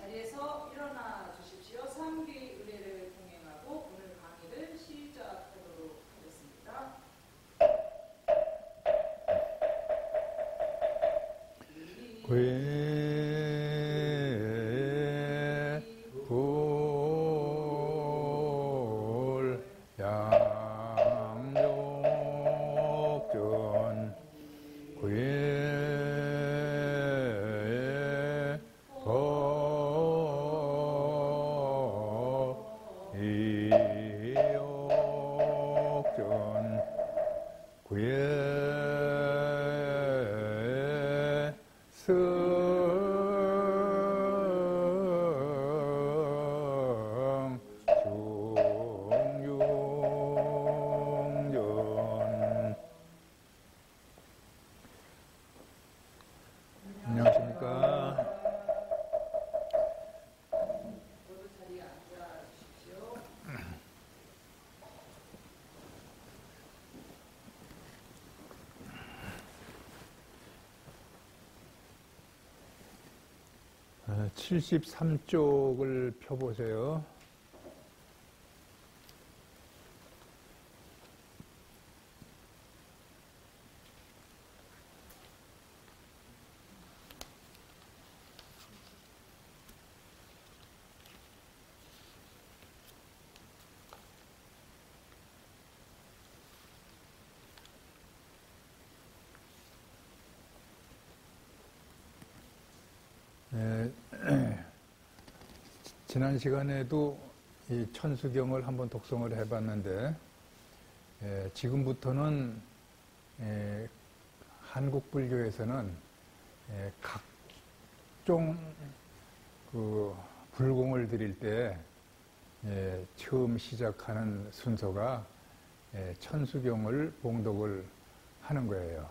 자리에서 일어나 주십시오. 상비 의례를 동행하고 오늘 강의를 시작하도록 하겠습니다. 모두 자리에 앉아 주십시오. 73쪽을 펴보세요. 지난 시간에도 이 천수경을 한번 독송을 해봤는데, 지금부터는 한국 불교에서는 각종 그 불공을 드릴 때 처음 시작하는 순서가 천수경을 봉독을 하는 거예요.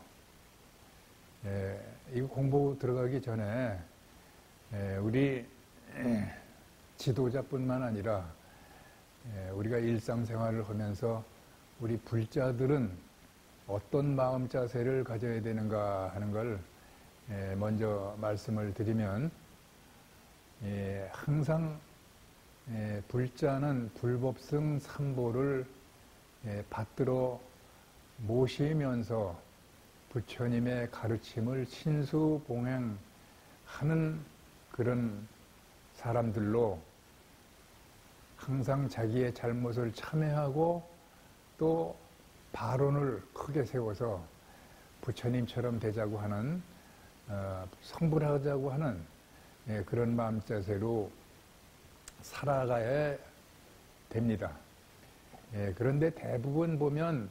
이거 공부 들어가기 전에 우리 지도자뿐만 아니라 우리가 일상생활을 하면서 우리 불자들은 어떤 마음 자세를 가져야 되는가 하는 걸 먼저 말씀을 드리면, 항상 불자는 불법승 삼보를 받들어 모시면서 부처님의 가르침을 신수봉행하는 그런 사람들로 항상 자기의 잘못을 참회하고 또 발언을 크게 세워서 부처님처럼 되자고 하는, 성불하자고 하는 그런 마음 자세로 살아가야 됩니다. 그런데 대부분 보면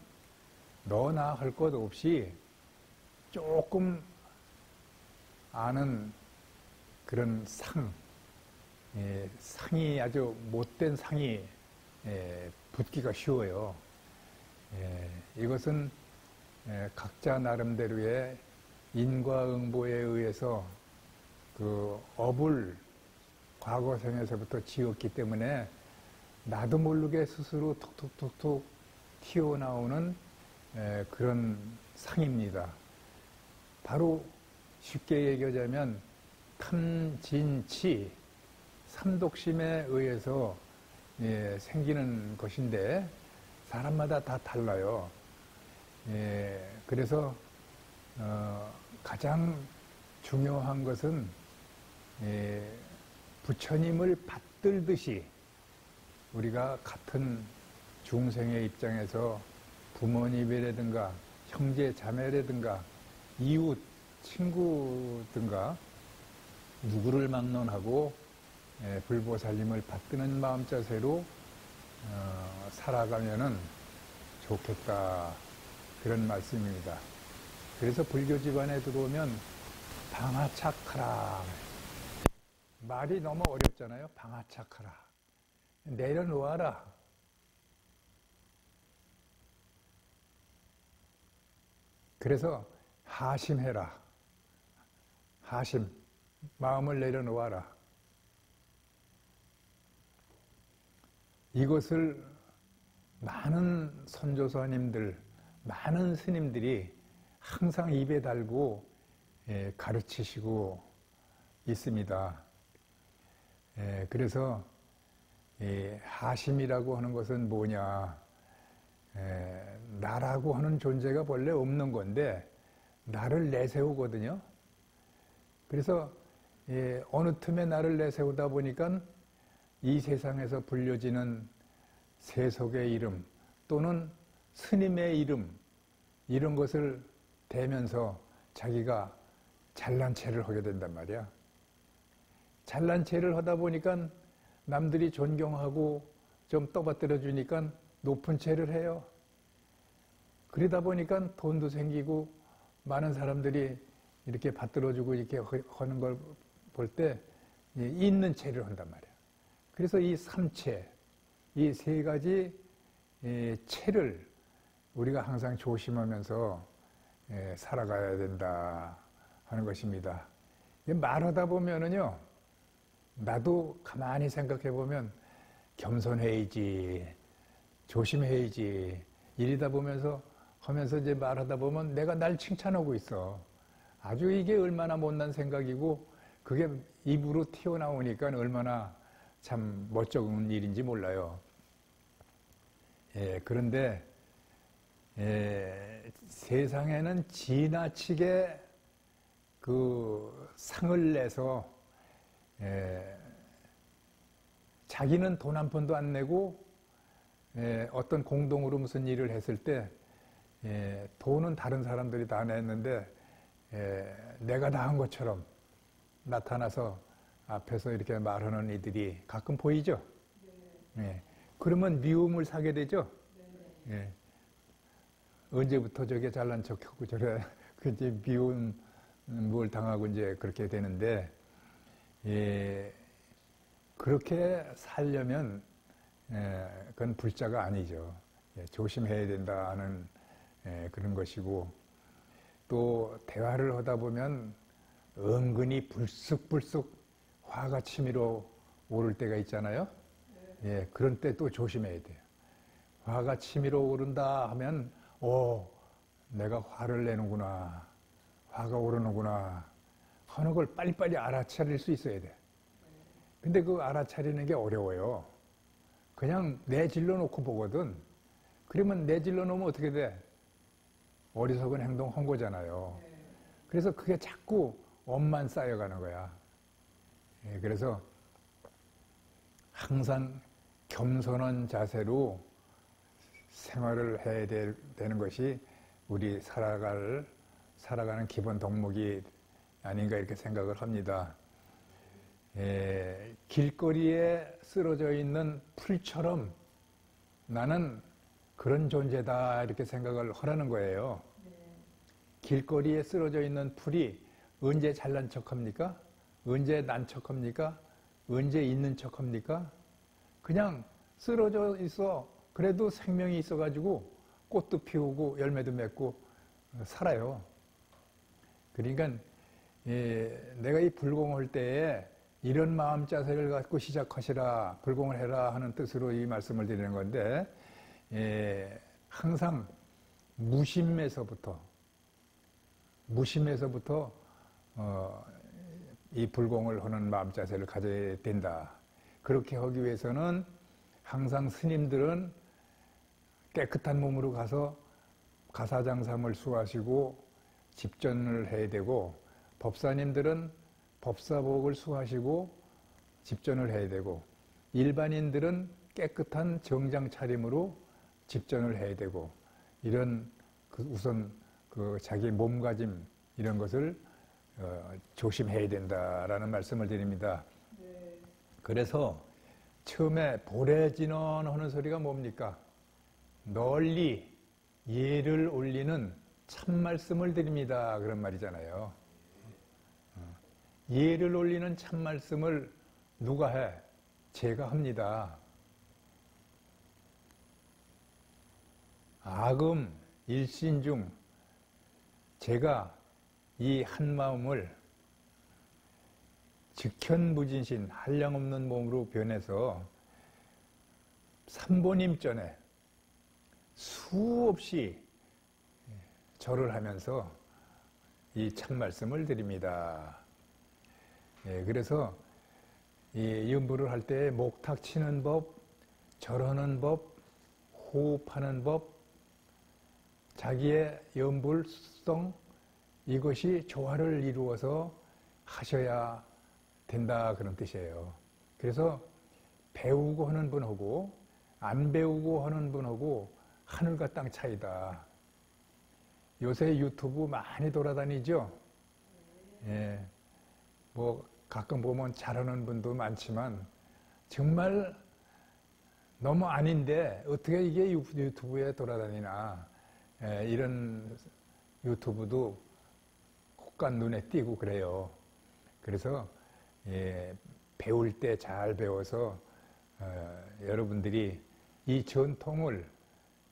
너나 할 것 없이 조금 아는 그런 상이 아주 못된 상이 붙기가 쉬워요. 이것은 각자 나름대로의 인과응보에 의해서 그 업을 과거생에서부터 지었기 때문에 나도 모르게 스스로 툭툭툭툭 튀어나오는 그런 상입니다. 바로 쉽게 얘기하자면 탐진치, 삼독심에 의해서 생기는 것인데 사람마다 다 달라요. 그래서 가장 중요한 것은 부처님을 받들듯이 우리가 같은 중생의 입장에서 부모님이라든가 형제 자매라든가 이웃 친구든가 누구를 막론하고 불보살님을 받드는 마음 자세로 살아가면은 좋겠다, 그런 말씀입니다. 그래서 불교 집안에 들어오면 방아착하라, 말이 너무 어렵잖아요. 방아착하라, 내려놓아라. 그래서 하심해라. 하심, 마음을 내려놓아라. 이것을 많은 선조사님들, 많은 스님들이 항상 입에 달고 가르치시고 있습니다. 그래서 하심이라고 하는 것은 뭐냐? 나라고 하는 존재가 본래 없는 건데 나를 내세우거든요. 그래서 어느 틈에 나를 내세우다 보니까 이 세상에서 불려지는 세속의 이름 또는 스님의 이름 이런 것을 대면서 자기가 잘난 체를 하게 된단 말이야. 잘난 체를 하다 보니까 남들이 존경하고 좀 떠받들어 주니까 높은 체를 해요. 그러다 보니까 돈도 생기고 많은 사람들이 이렇게 받들어주고 이렇게 하는 걸 볼 때 있는 체를 한단 말이야. 그래서 이 삼체, 이 세 가지 체를 우리가 항상 조심하면서 살아가야 된다 하는 것입니다. 말하다 보면은요, 나도 가만히 생각해 보면 겸손해야지, 조심해야지 이러다 하면서 이제 말하다 보면 내가 날 칭찬하고 있어. 아주 이게 얼마나 못난 생각이고 그게 입으로 튀어나오니까 얼마나 참 멋쩍은 일인지 몰라요. 그런데 세상에는 지나치게 그 상을 내서 자기는 돈 한 푼도 안 내고 어떤 공동으로 무슨 일을 했을 때 돈은 다른 사람들이 다 냈는데 내가 다 한 것처럼 나타나서 앞에서 이렇게 말하는 이들이 가끔 보이죠? 네. 그러면 미움을 사게 되죠? 네. 언제부터 저게 잘난 척하고 저래 그 이제 미움을 당하고 이제 그렇게 되는데 그렇게 살려면 그건 불자가 아니죠. 조심해야 된다는 그런 것이고 또 대화를 하다 보면 은근히 불쑥불쑥 화가 치밀어 오를 때가 있잖아요. 그런 때 또 조심해야 돼요. 화가 치밀어 오른다 하면 내가 화를 내는구나, 화가 오르는구나 하는 걸 빨리빨리 알아차릴 수 있어야 돼. 근데 그 알아차리는 게 어려워요. 그냥 내질러 놓고 보거든. 그러면 내질러 놓으면 어떻게 돼? 어리석은 행동 한 거잖아요. 그래서 그게 자꾸 엄만 쌓여가는 거야. 그래서 항상 겸손한 자세로 생활을 해야 되는 것이 우리 살아가는 기본 덕목이 아닌가 이렇게 생각을 합니다. 길거리에 쓰러져 있는 풀처럼 나는 그런 존재다 이렇게 생각을 하라는 거예요. 길거리에 쓰러져 있는 풀이 언제 잘난 척합니까? 언제 난 척합니까? 언제 있는 척합니까? 그냥 쓰러져 있어. 그래도 생명이 있어가지고 꽃도 피우고 열매도 맺고 살아요. 그러니까 내가 이 불공할 때에 이런 마음 자세를 갖고 시작하시라, 불공을 해라 하는 뜻으로 이 말씀을 드리는 건데 항상 무심에서부터 이 불공을 하는 마음 자세를 가져야 된다. 그렇게 하기 위해서는 항상 스님들은 깨끗한 몸으로 가서 가사장삼을 수하시고 집전을 해야 되고 법사님들은 법사복을 수하시고 집전을 해야 되고 일반인들은 깨끗한 정장 차림으로 집전을 해야 되고 이런 우선 자기 몸가짐 이런 것을 조심해야 된다라는 말씀을 드립니다. 네. 그래서 처음에 보래진원 하는 소리가 뭡니까? 널리 예를 올리는 참말씀을 드립니다. 그런 말이잖아요. 예를 올리는 참말씀을 누가 해? 제가 합니다. 아금 일신중 제가 이 한마음을 즉현무진신 한량없는 몸으로 변해서 삼보님전에 수없이 절을 하면서 이 참말씀을 드립니다. 그래서 이 연부를 할 때 목탁 치는 법, 절하는 법, 호흡하는 법, 자기의 연불성 이것이 조화를 이루어서 하셔야 된다 그런 뜻이에요. 그래서 배우고 하는 분하고 안 배우고 하는 분하고 하늘과 땅 차이다. 요새 유튜브 많이 돌아다니죠? 예. 뭐 가끔 보면 잘하는 분도 많지만 정말 너무 아닌데 어떻게 이게 유튜브에 돌아다니나. 예, 이런 유튜브도 혹간 눈에 띄고 그래요. 그래서 예, 배울 때 잘 배워서 여러분들이 이 전통을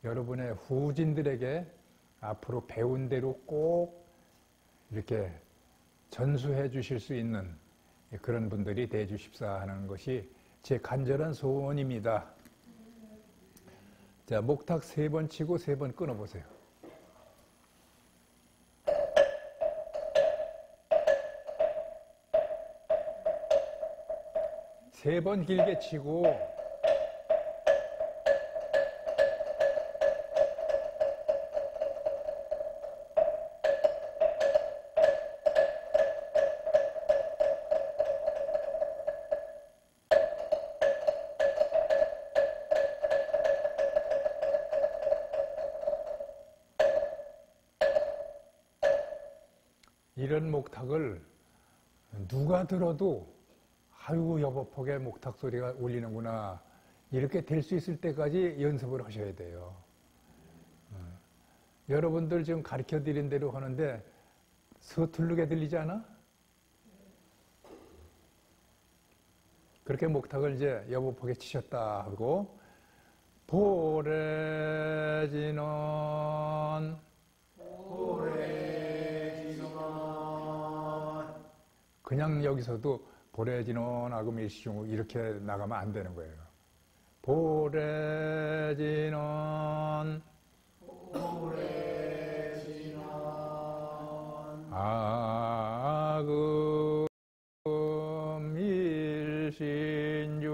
여러분의 후진들에게 앞으로 배운 대로 꼭 이렇게 전수해 주실 수 있는 그런 분들이 돼 주십사 하는 것이 제 간절한 소원입니다. 자, 목탁 3번 치고 3번 끊어보세요. 3번 길게 치고 이런 목탁을 누가 들어도 아이고 여보폭에 목탁 소리가 울리는구나 이렇게 될 수 있을 때까지 연습을 하셔야 돼요. 여러분들 지금 가르쳐 드린 대로 하는데 서툴르게 들리지 않아? 그렇게 목탁을 이제 여보폭에 치셨다 하고 보래지는 그냥 여기서도 보래지는 하고 밀시중 이렇게 나가면 안 되는 거예요. 보래지는 아금 일신중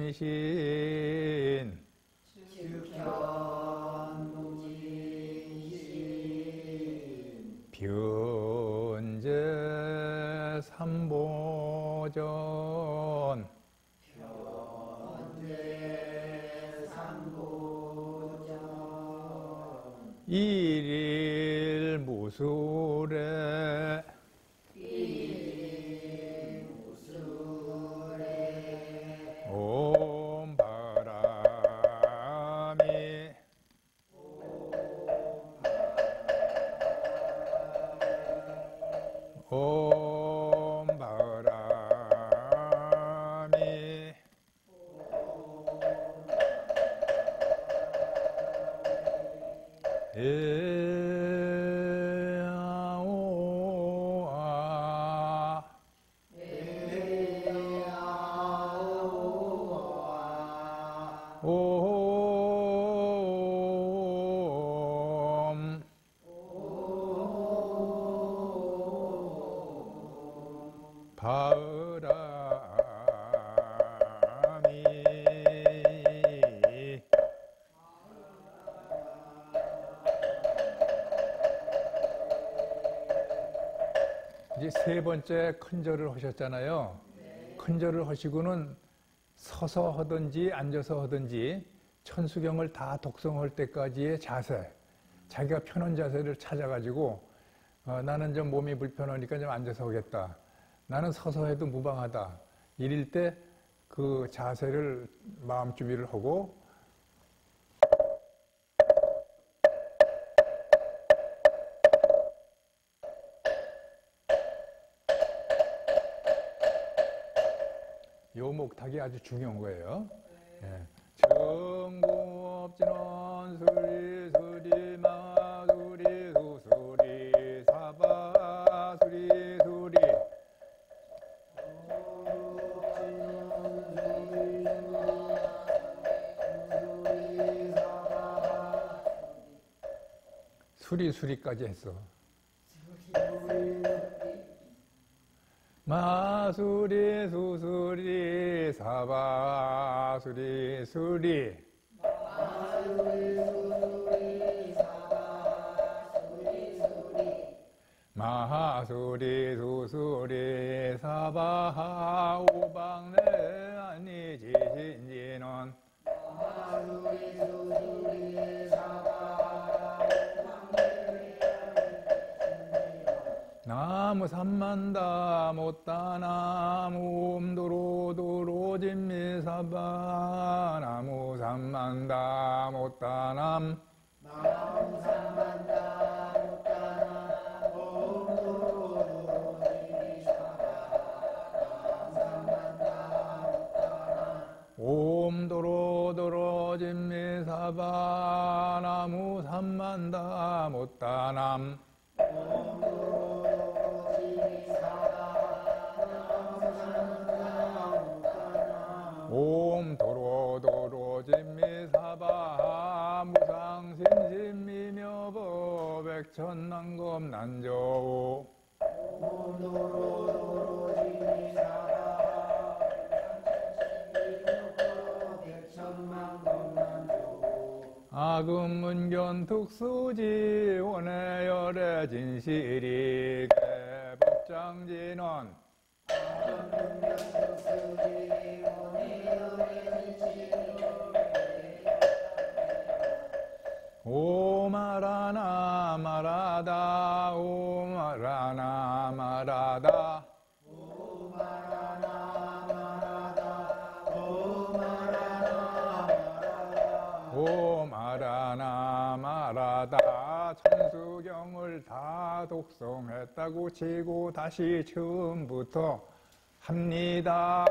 즉현무진신 변제 삼보전 일일 무술에 옴 바람이 옴 바람이 에아오아 옴 바람이 이제 3번째 큰절을 하셨잖아요. 큰절을 하시고는 서서 하든지 앉아서 하든지 천수경을 다 독성할 때까지의 자세, 자기가 편한 자세를 찾아가지고 나는 좀 몸이 불편하니까 좀 앉아서 하겠다. 나는 서서 해도 무방하다. 이럴 때 그 자세를 마음 준비를 하고 요 목탁이 아주 중요한 거예요. 예. 정구업진원 수리 수리 마수리 수수리 사바 수리 수리 수리까지 했어. 마수리 수수리 사바수리 수리 마수리 수수리 사바하 오방내 아니 지신지는 나무 삼만다 못다 나무 옴도로도로 진미사바 나무 삼만다 못다 남 나무 삼만다 못다 남 옴도로도로 진미사바 옴도로도로 진미사바 나무 삼만다 못다 남 옴 도로도로 진미사바 무상심심미묘보 백천난검 난조우 옴 도로도로 진미사바 백천난검 난조우 아금문견 특수지 원해열의 진실이 개법장진원 오마라나 마라다 오마라나 마라다 오마라나 마라다 오마라나 마라다 천수경을 다 독송했다고 치고 다시 처음부터 합니다.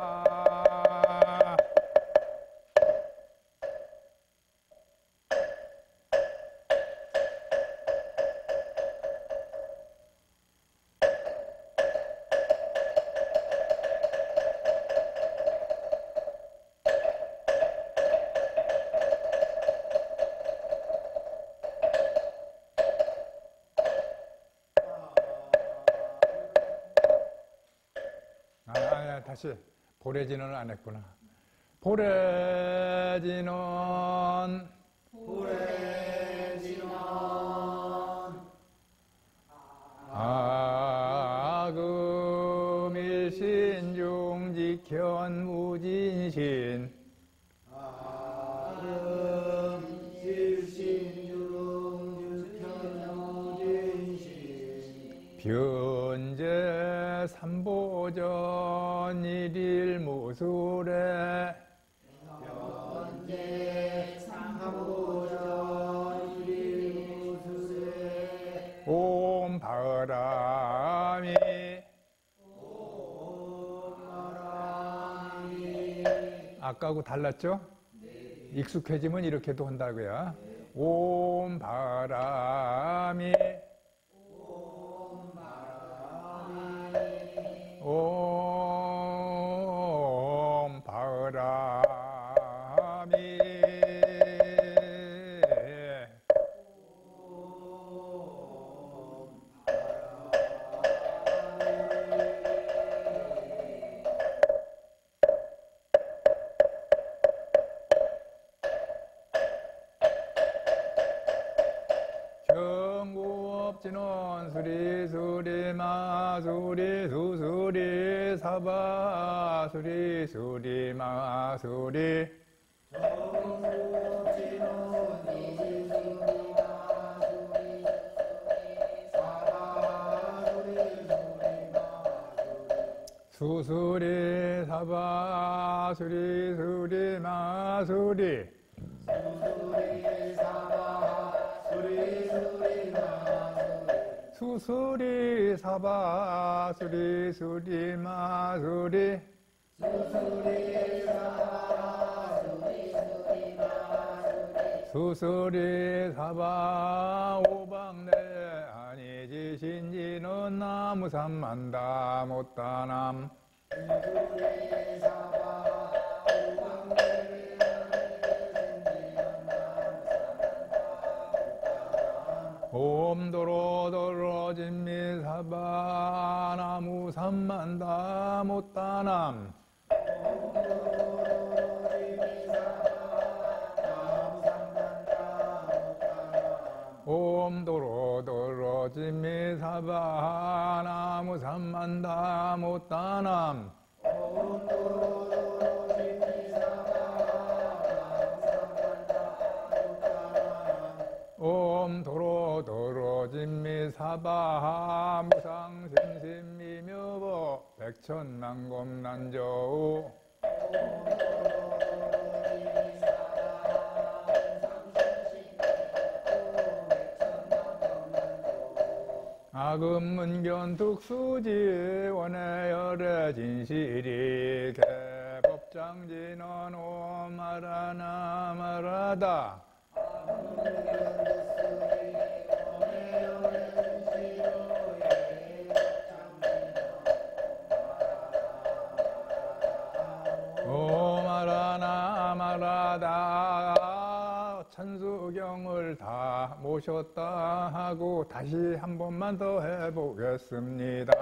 다시 보래진언을 안 했구나. 보래진언 아금일신 중직현 무진신 변제 삼보전 일일 무술에 변제 삼보전 일일 무술에 옴 바람이 아까하고 달랐죠? 익숙해지면 이렇게도 한다고요. 옴 바람이 옴 바람이 정구업진원 수리수리 마수리 수수리 사바수리 수리 마수리 정구업진원 수리수리 마수리 수수리 사바수리 수리 마수리 수수리 사바 수리 수리 마수리 수수리 사바 오방내 아니지신지는 나무 삼만다 못다남 수수리 사바 오방내 옴도로도로진미사바 나무삼만다 못다남 옴도로도로진미사바 나무삼만다 못다남 옴 도로도로진미사바 무상심심미묘보 백천만곰난저우 아금문견특수지 원해열의 진실이 개법장진원 오마라나 마라다 오마라나 마라다 천수경을 다 모셨다 하고 다시 한 번만 더 해보겠습니다.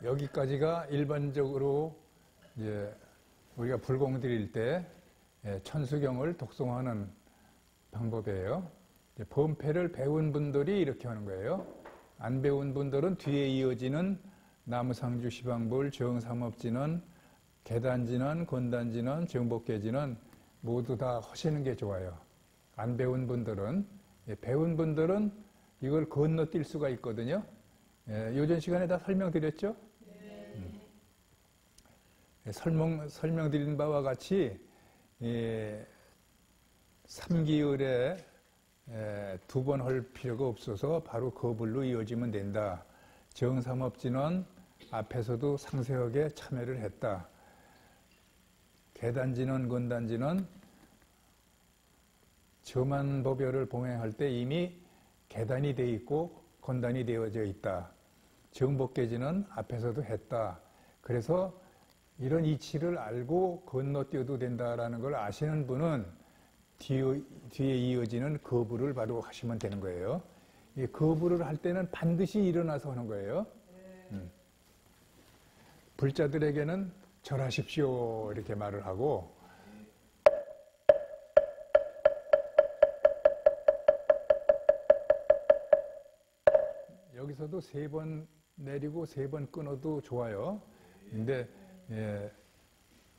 여기까지가 일반적으로 이제 우리가 불공 드릴 때 천수경을 독송하는 방법이에요. 범패를 배운 분들이 이렇게 하는 거예요. 안 배운 분들은 뒤에 이어지는 나무상주 시방불, 정삼업진은, 계단진은, 건단진은, 정복계진은 모두 다 하시는 게 좋아요. 안 배운 분들은, 배운 분들은 이걸 건너뛸 수가 있거든요. 요전 시간에 다 설명드렸죠? 설명드린 바와 같이 삼기을에 두 번 할 필요가 없어서 바로 거불로 이어지면 된다. 정삼업진은 앞에서도 상세하게 참여를 했다. 계단진은, 건단진은 점안법요를 봉행할 때 이미 계단이 되어 있고 건단이 되어져 있다. 정복계진은 앞에서도 했다. 그래서 이런 이치를 알고 건너뛰어도 된다라는 걸 아시는 분은 뒤에 이어지는 거부를 바로 하시면 되는 거예요. 이 거부를 할 때는 반드시 일어나서 하는 거예요. 불자들에게는 절하십시오 이렇게 말을 하고, 여기서도 3번 내리고 3번 끊어도 좋아요. 근데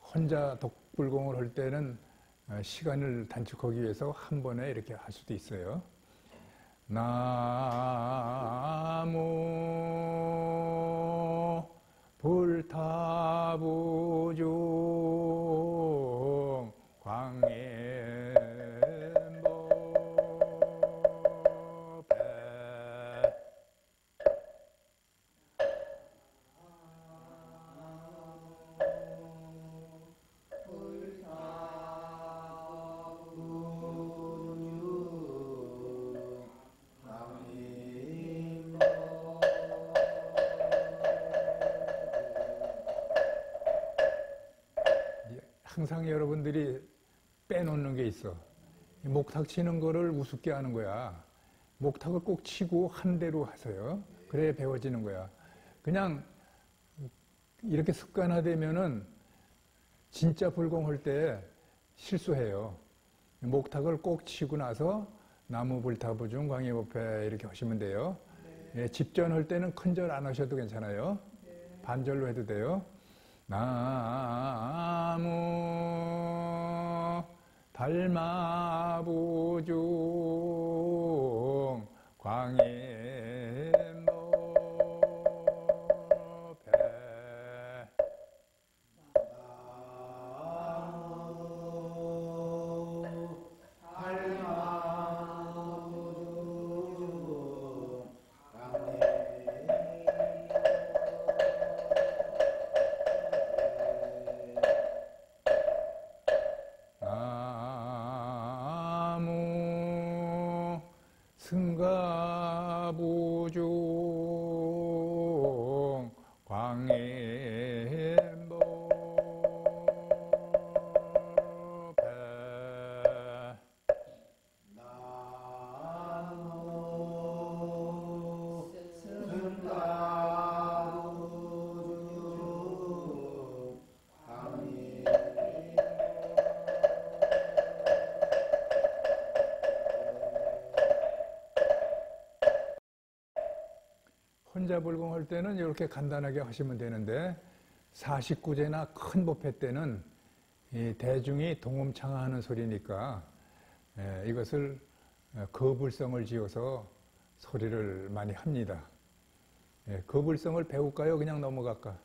혼자 독불공을 할 때는 시간을 단축하기 위해서 한 번에 이렇게 할 수도 있어요. 나무 불타부중 광인법에 항상 여러분들이 빼놓는 게 있어. 목탁 치는 거를 우습게 하는 거야. 목탁을 꼭 치고 한 대로 하세요. 그래야 배워지는 거야. 그냥 이렇게 습관화되면은 진짜 불공할 때 실수해요. 목탁을 꼭 치고 나서 나무 불타부중 광해법회 이렇게 하시면 돼요. 예, 집전할 때는 큰절 안 하셔도 괜찮아요. 반절로 해도 돼요. 나무 달마부중 광해법회 나무 승가부중 광해법회 나무 승가부중 광해 혼자 불공할 때는 이렇게 간단하게 하시면 되는데 49제나 큰 법회 때는 이 대중이 동음창하는 소리니까 이것을 거불성을 지어서 소리를 많이 합니다. 거불성을 배울까요? 그냥 넘어갈까?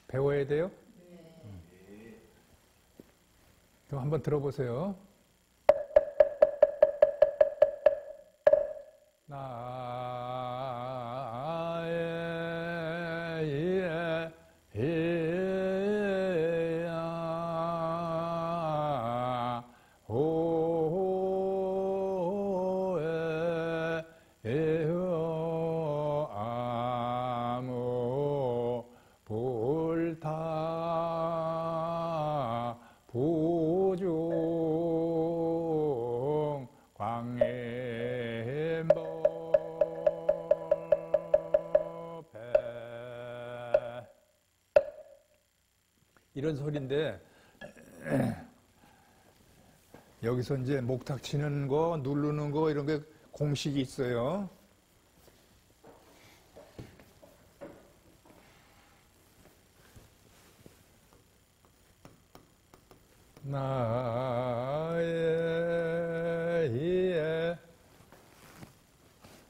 배워야 돼요? 그럼 한번 들어보세요. 아무 불타 부중 광해법회 이런 소리인데 여기서 이제 목탁 치는 거, 누르는 거 이런 게 공식이 있어요. 나의 이에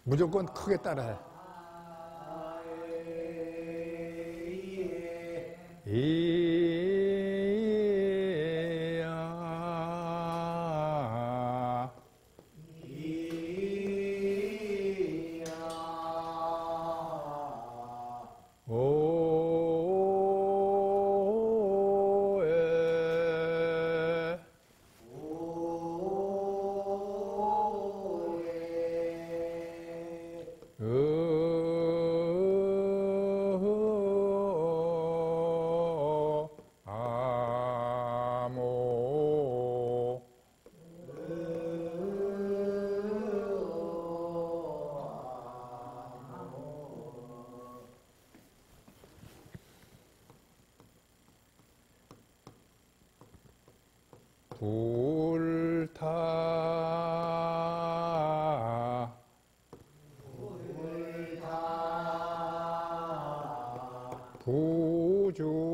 무조건 크게 따라해. 이야 오에 아모 불타 부중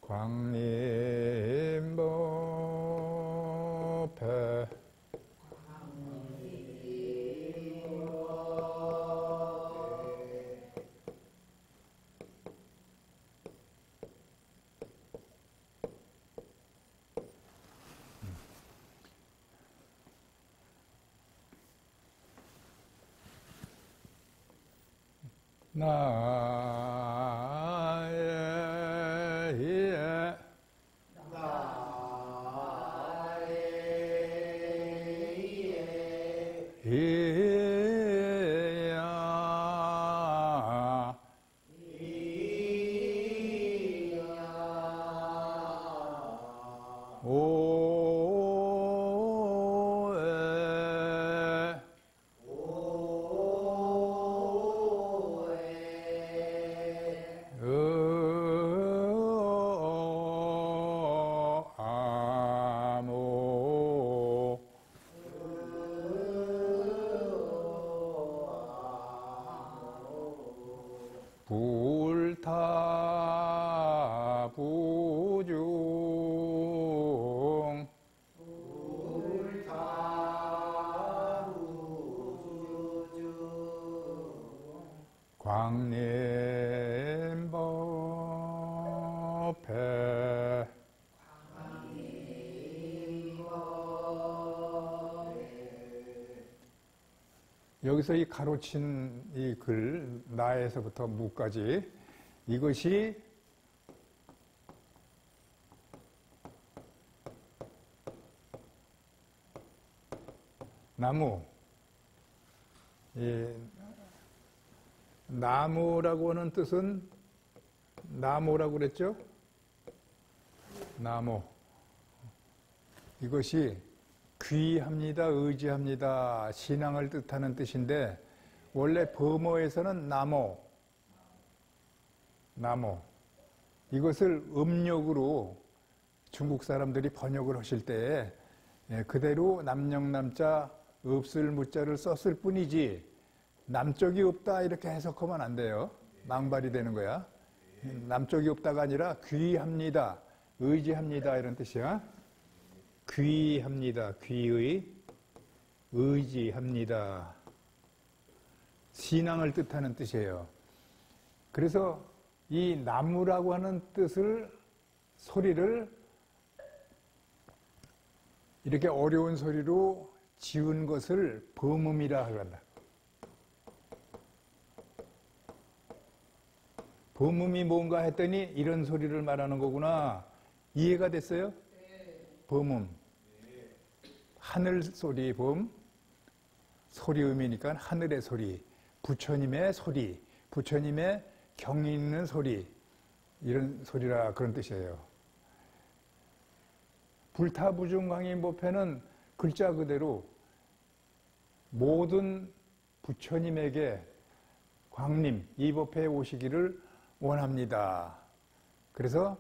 광림법회 나의 이에 나의 이 오에 아모 불타부중 광림법회 여기서 이 가로친 이 글 나에서부터 무까지 이것이 나무. 이 나무라고 하는 뜻은 나무라고 그랬죠? 나무. 이것이 귀합니다, 의지합니다, 신앙을 뜻하는 뜻인데 원래 범어에서는 나무. 이것을 음력으로 중국 사람들이 번역을 하실 때에 그대로 남령남자 없을 무자를 썼을 뿐이지 남쪽이 없다 이렇게 해석하면 안 돼요. 망발이 되는 거야. 남쪽이 없다가 아니라 귀합니다, 의지합니다 이런 뜻이야. 귀합니다, 귀의, 의지합니다. 신앙을 뜻하는 뜻이에요. 그래서 이 나무라고 하는 뜻을, 소리를 이렇게 어려운 소리로 지은 것을 범음이라 한다. 범음이 뭔가 했더니 이런 소리를 말하는 거구나. 이해가 됐어요? 범음. 하늘 소리, 소리음이니까 하늘의 소리, 부처님의 소리, 부처님의 경이 있는 소리, 이런 소리라 그런 뜻이에요. 불타부중광인법회는 글자 그대로 모든 부처님에게 광림, 이 법회에 오시기를 원합니다. 그래서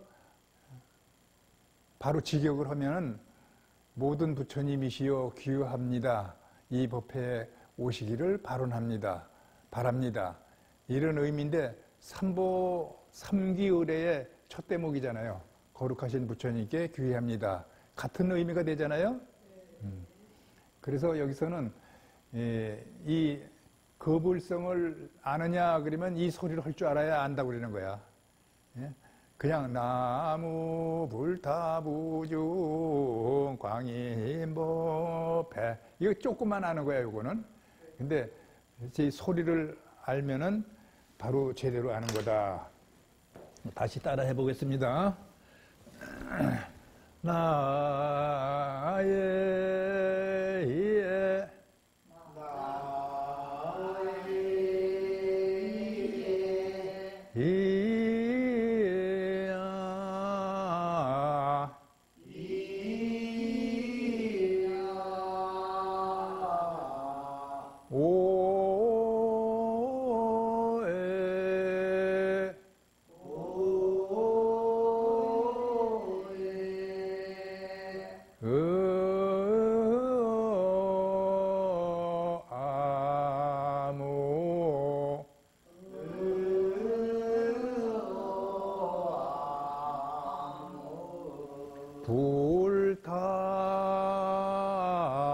바로 직역을 하면은 모든 부처님이시여 귀유합니다. 이 법회에 오시기를 발언합니다. 바랍니다. 이런 의미인데 삼기의례의 첫 대목이잖아요. 거룩하신 부처님께 귀의합니다. 같은 의미가 되잖아요. 그래서 여기서는 이 거불성을 아느냐 그러면 이 소리를 할 줄 알아야 안다고 그러는 거야. 그냥 나무 불타부중 광인법회 이거 조금만 아는 거야 이거는. 근데 이 소리를 알면은 바로 제대로 아는 거다. 다시 따라 해보겠습니다. 나의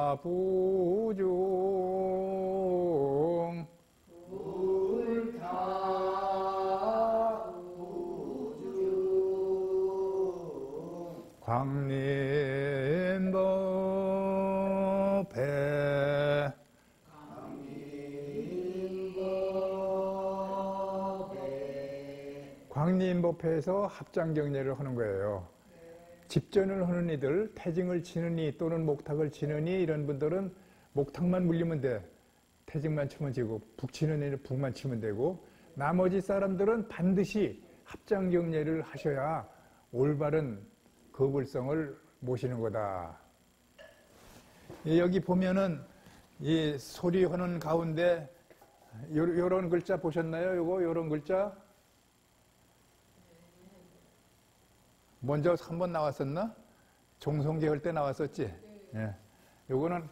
불타부중 광림법회 광림법회에서 합장경례를 하는 거예요. 집전을 하는 이들, 태징을 치는 이 또는 목탁을 치는 이 이런 분들은 목탁만 물리면 돼. 태징만 치면 되고 북 치는 이는 북만 치면 되고 나머지 사람들은 반드시 합장경례를 하셔야 올바른 거불성을 모시는 거다. 여기 보면은 이 소리하는 가운데 요런 글자 보셨나요? 요런 글자? 먼저 한번 나왔었나? 종성계 할 때 나왔었지? 예. 요거는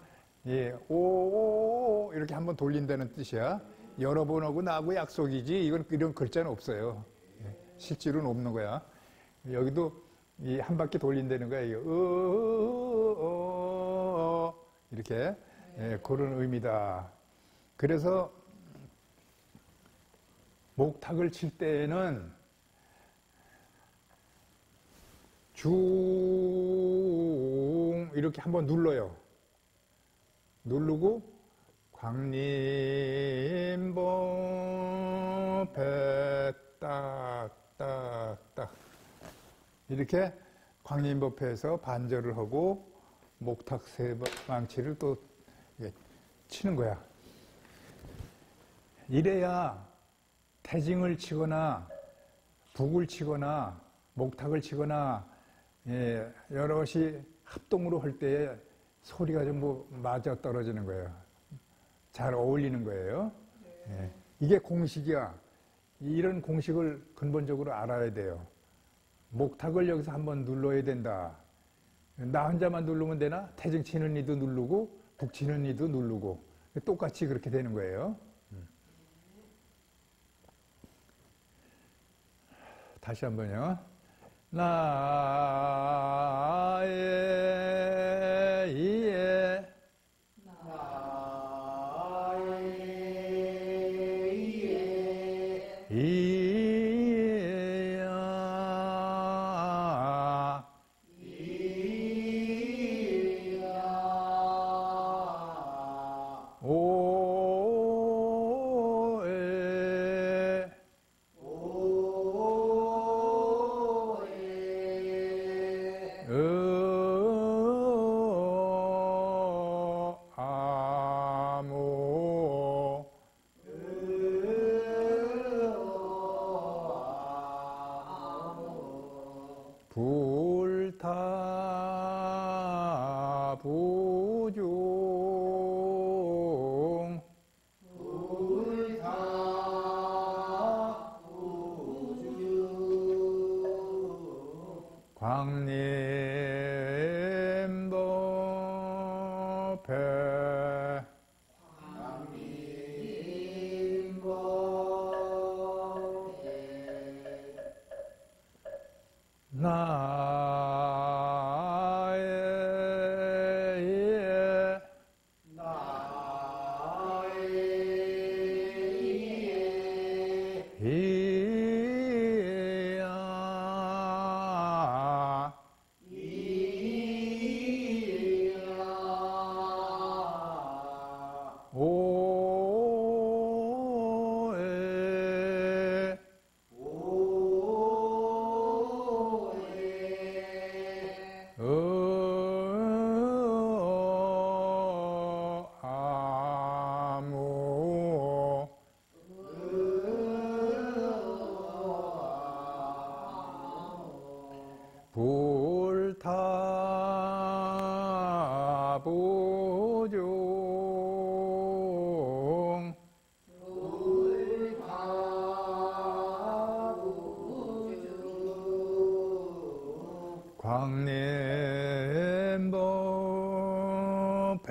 오 이렇게 한번 돌린다는 뜻이야. 여러 번 하고 나하고 약속이지 이런 글자는 없어요. 예. 실제로는 없는 거야. 여기도 이 한 바퀴 돌린다는 거야. 이렇게 예, 그런 의미다. 그래서 목탁을 칠 때에는 중 이렇게 한번 눌러요. 누르고 광림법회 딱딱딱 이렇게 광림법회에서 반절을 하고 목탁 세 망치를 또 치는 거야. 이래야 태징을 치거나 북을 치거나 목탁을 치거나 여럿이 합동으로 할 때에 소리가 전부 맞아 떨어지는 거예요. 잘 어울리는 거예요. 예. 이게 공식이야. 이런 공식을 근본적으로 알아야 돼요. 목탁을 여기서 한번 눌러야 된다. 나 혼자만 누르면 되나? 태증 치는 이도 누르고 북 치는 이도 누르고 똑같이 그렇게 되는 거예요. 다시 한번요. 나의 이에 이야 오에 아무 불타부중 광림법회 나의 이야 오에 아무 불타부중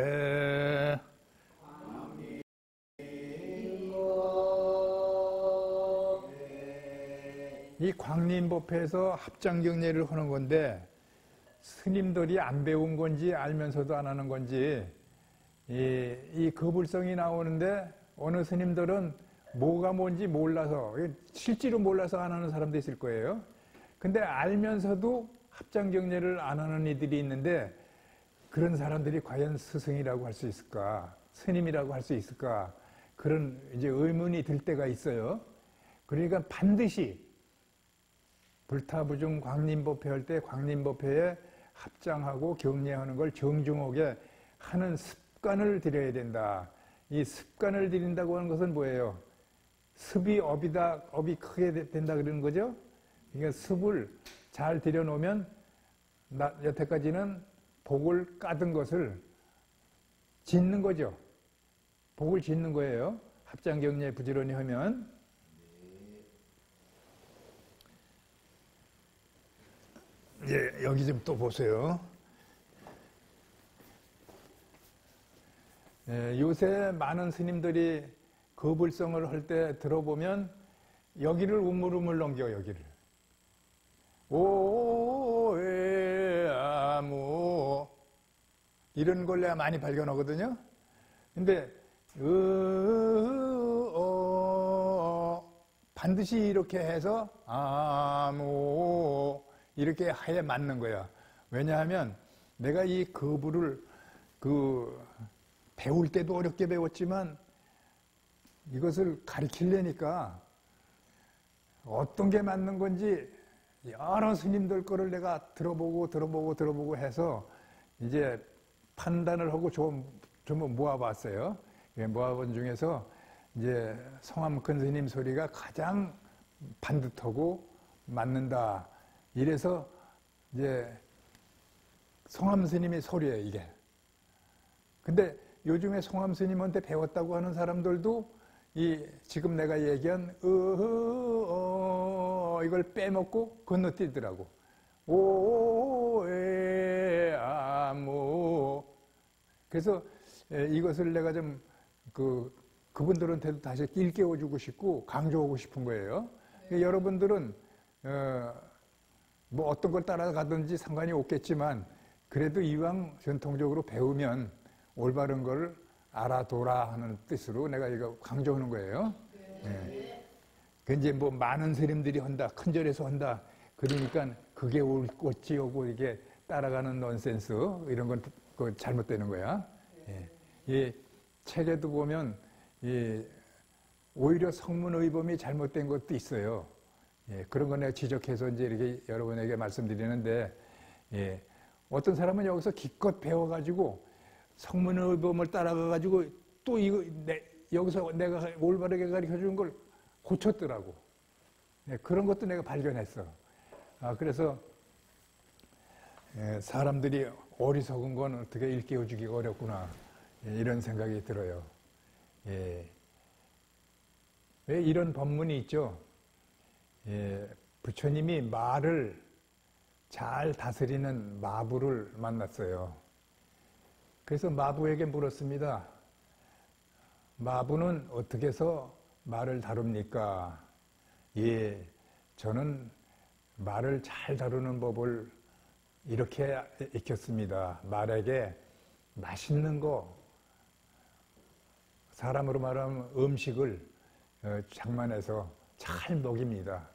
광림법회 이 광림법회에서 합장경례를 하는 건데 스님들이 안 배운 건지 알면서도 안 하는 건지 이 거불성이 나오는데 어느 스님들은 뭐가 뭔지 몰라서 실제로 몰라서 안 하는 사람도 있을 거예요. 근데 알면서도 합장경례를 안 하는 이들이 있는데 그런 사람들이 과연 스승이라고 할 수 있을까? 스님이라고 할 수 있을까? 그런 이제 의문이 들 때가 있어요. 그러니까 반드시 불타부중 광림법회 할 때 광림법회에 합장하고 경례하는 걸 정중하게 하는 습관을 들여야 된다. 이 습관을 들인다고 하는 것은 뭐예요? 습이 업이다, 업이 크게 된다 그러는 거죠? 그러니까 습을 잘 들여놓으면 여태까지는 복을 까든 것을 짓는 거죠. 복을 짓는 거예요. 합장경례 부지런히 하면. 여기 좀 또 보세요. 요새 많은 스님들이 거불성을 할 때 들어보면 여기를 우물우물 넘겨, 여기를. 오에아무 이런 걸 내가 많이 발견하거든요. 근데 반드시 이렇게 해서 아무 이렇게 하에 맞는 거야. 왜냐하면 내가 이 거부를 배울 때도 어렵게 배웠지만 이것을 가르치려니까 어떤 게 맞는 건지 여러 스님들 거를 내가 들어보고 해서 이제 판단을 하고 좀 모아봤어요. 모아본 중에서 이제 성암큰 스님 소리가 가장 반듯하고 맞는다. 이래서 이제 성암 스님의 소리예요, 이게. 근데 요즘에 성암 스님한테 배웠다고 하는 사람들도 지금 내가 얘기한 이걸 빼먹고 건너뛰더라고. 오에아무. 그래서 이것을 내가 좀 그분들한테도 다시 일깨워주고 싶고 강조하고 싶은 거예요. 여러분들은 뭐 어떤 걸 따라가든지 상관이 없겠지만 그래도 이왕 전통적으로 배우면 올바른 걸 알아둬라 하는 뜻으로 내가 이거 강조하는 거예요. 그 이제 뭐 많은 스님들이 한다, 큰 절에서 한다. 그러니까 그게 옳지요고 이게 따라가는 넌센스 이런 건 잘못되는 거야. 이 책에도 보면 오히려 성문의범이 잘못된 것도 있어요. 그런 거 내가 지적해서 이제 이렇게 여러분에게 말씀드리는데, 어떤 사람은 여기서 기껏 배워가지고 성문의범을 따라가가지고 또 여기서 내가 올바르게 가르쳐 주는 걸 고쳤더라고. 그런 것도 내가 발견했어. 그래서 사람들이 어리석은 건 어떻게 일깨워주기가 어렵구나. 이런 생각이 들어요. 왜 이런 법문이 있죠? 부처님이 말을 잘 다스리는 마부를 만났어요. 그래서 마부에게 물었습니다. 마부는 어떻게 해서 말을 다룹니까? 저는 말을 잘 다루는 법을 이렇게 익혔습니다. 말에게 맛있는 거, 사람으로 말하면 음식을 장만해서 잘 먹입니다.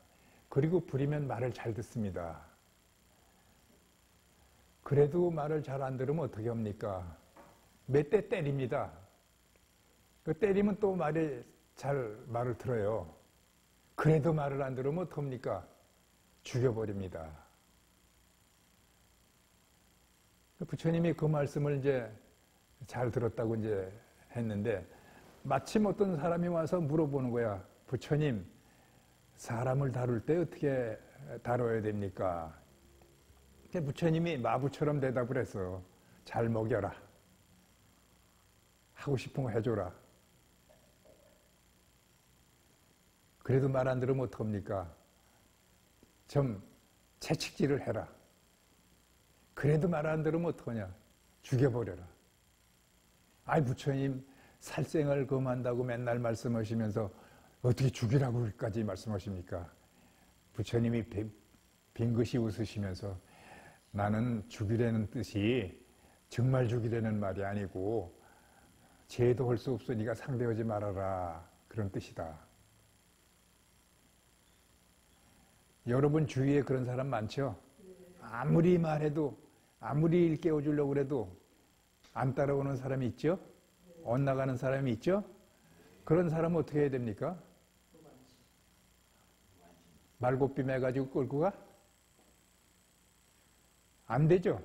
그리고 부리면 말을 잘 듣습니다. 그래도 말을 잘 안 들으면 어떻게 합니까? 몇 대 때립니다. 그 때리면 또 말을 들어요. 그래도 말을 안 들으면 어떡합니까? 죽여버립니다. 부처님이 그 말씀을 이제 잘 들었다고 이제 했는데, 마침 어떤 사람이 와서 물어보는 거야. 부처님, 사람을 다룰 때 어떻게 다뤄야 됩니까? 부처님이 마부처럼 대답을 했어. 잘 먹여라. 하고 싶은 거 해줘라. 그래도 말 안 들으면 어떡합니까? 좀 채찍질을 해라. 그래도 말 안 들으면 어떡하냐? 죽여버려라. 아이, 부처님 살생을 금한다고 맨날 말씀하시면서 어떻게 죽이라고까지 말씀하십니까? 부처님이 빙긋이 웃으시면서 나는 죽이라는 뜻이 정말 죽이라는 말이 아니고 죄도 할 수 없으니까 상대하지 말아라. 그런 뜻이다. 여러분 주위에 그런 사람 많죠? 아무리 말해도, 아무리 일깨워 주려고 해도 안 따라오는 사람이 있죠? 엇나가는 사람이 있죠? 그런 사람은 어떻게 해야 됩니까? 말고삐 매가지고 끌고 가? 안 되죠?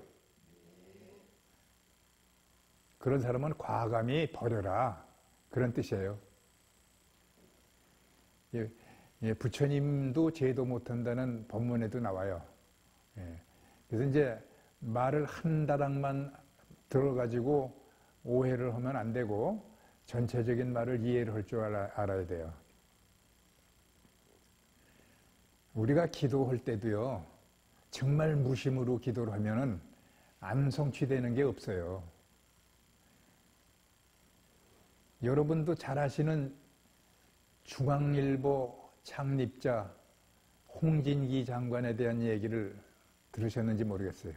그런 사람은 과감히 버려라. 그런 뜻이에요. 부처님도 제도 못한다는 법문에도 나와요. 그래서 이제 말을 한 다락만 들어가지고 오해를 하면 안 되고 전체적인 말을 이해를 할 줄 알아야 돼요. 우리가 기도할 때도요, 정말 무심으로 기도를 하면은 안 성취되는 게 없어요. 여러분도 잘 아시는 중앙일보 창립자 홍진기 장관에 대한 얘기를 들으셨는지 모르겠어요.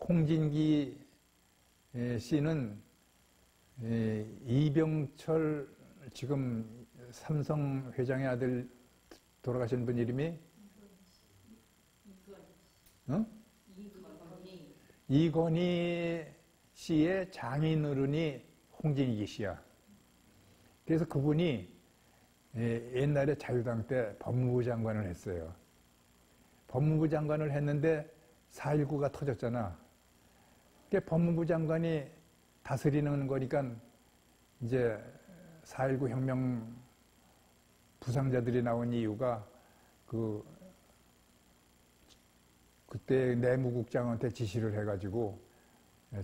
홍진기 씨는 이병철 지금 삼성 회장의 아들 돌아가신 분 이름이 이건희 씨의 장인어른이 홍진기 씨야. 그래서 그분이 옛날에 자유당 때 법무부 장관을 했어요. 법무부 장관을 했는데 4.19가 터졌잖아. 그러니까 법무부 장관이 다스리는 거니까 이제 4.19 혁명 부상자들이 나온 이유가 그때 내무국장한테 지시를 해가지고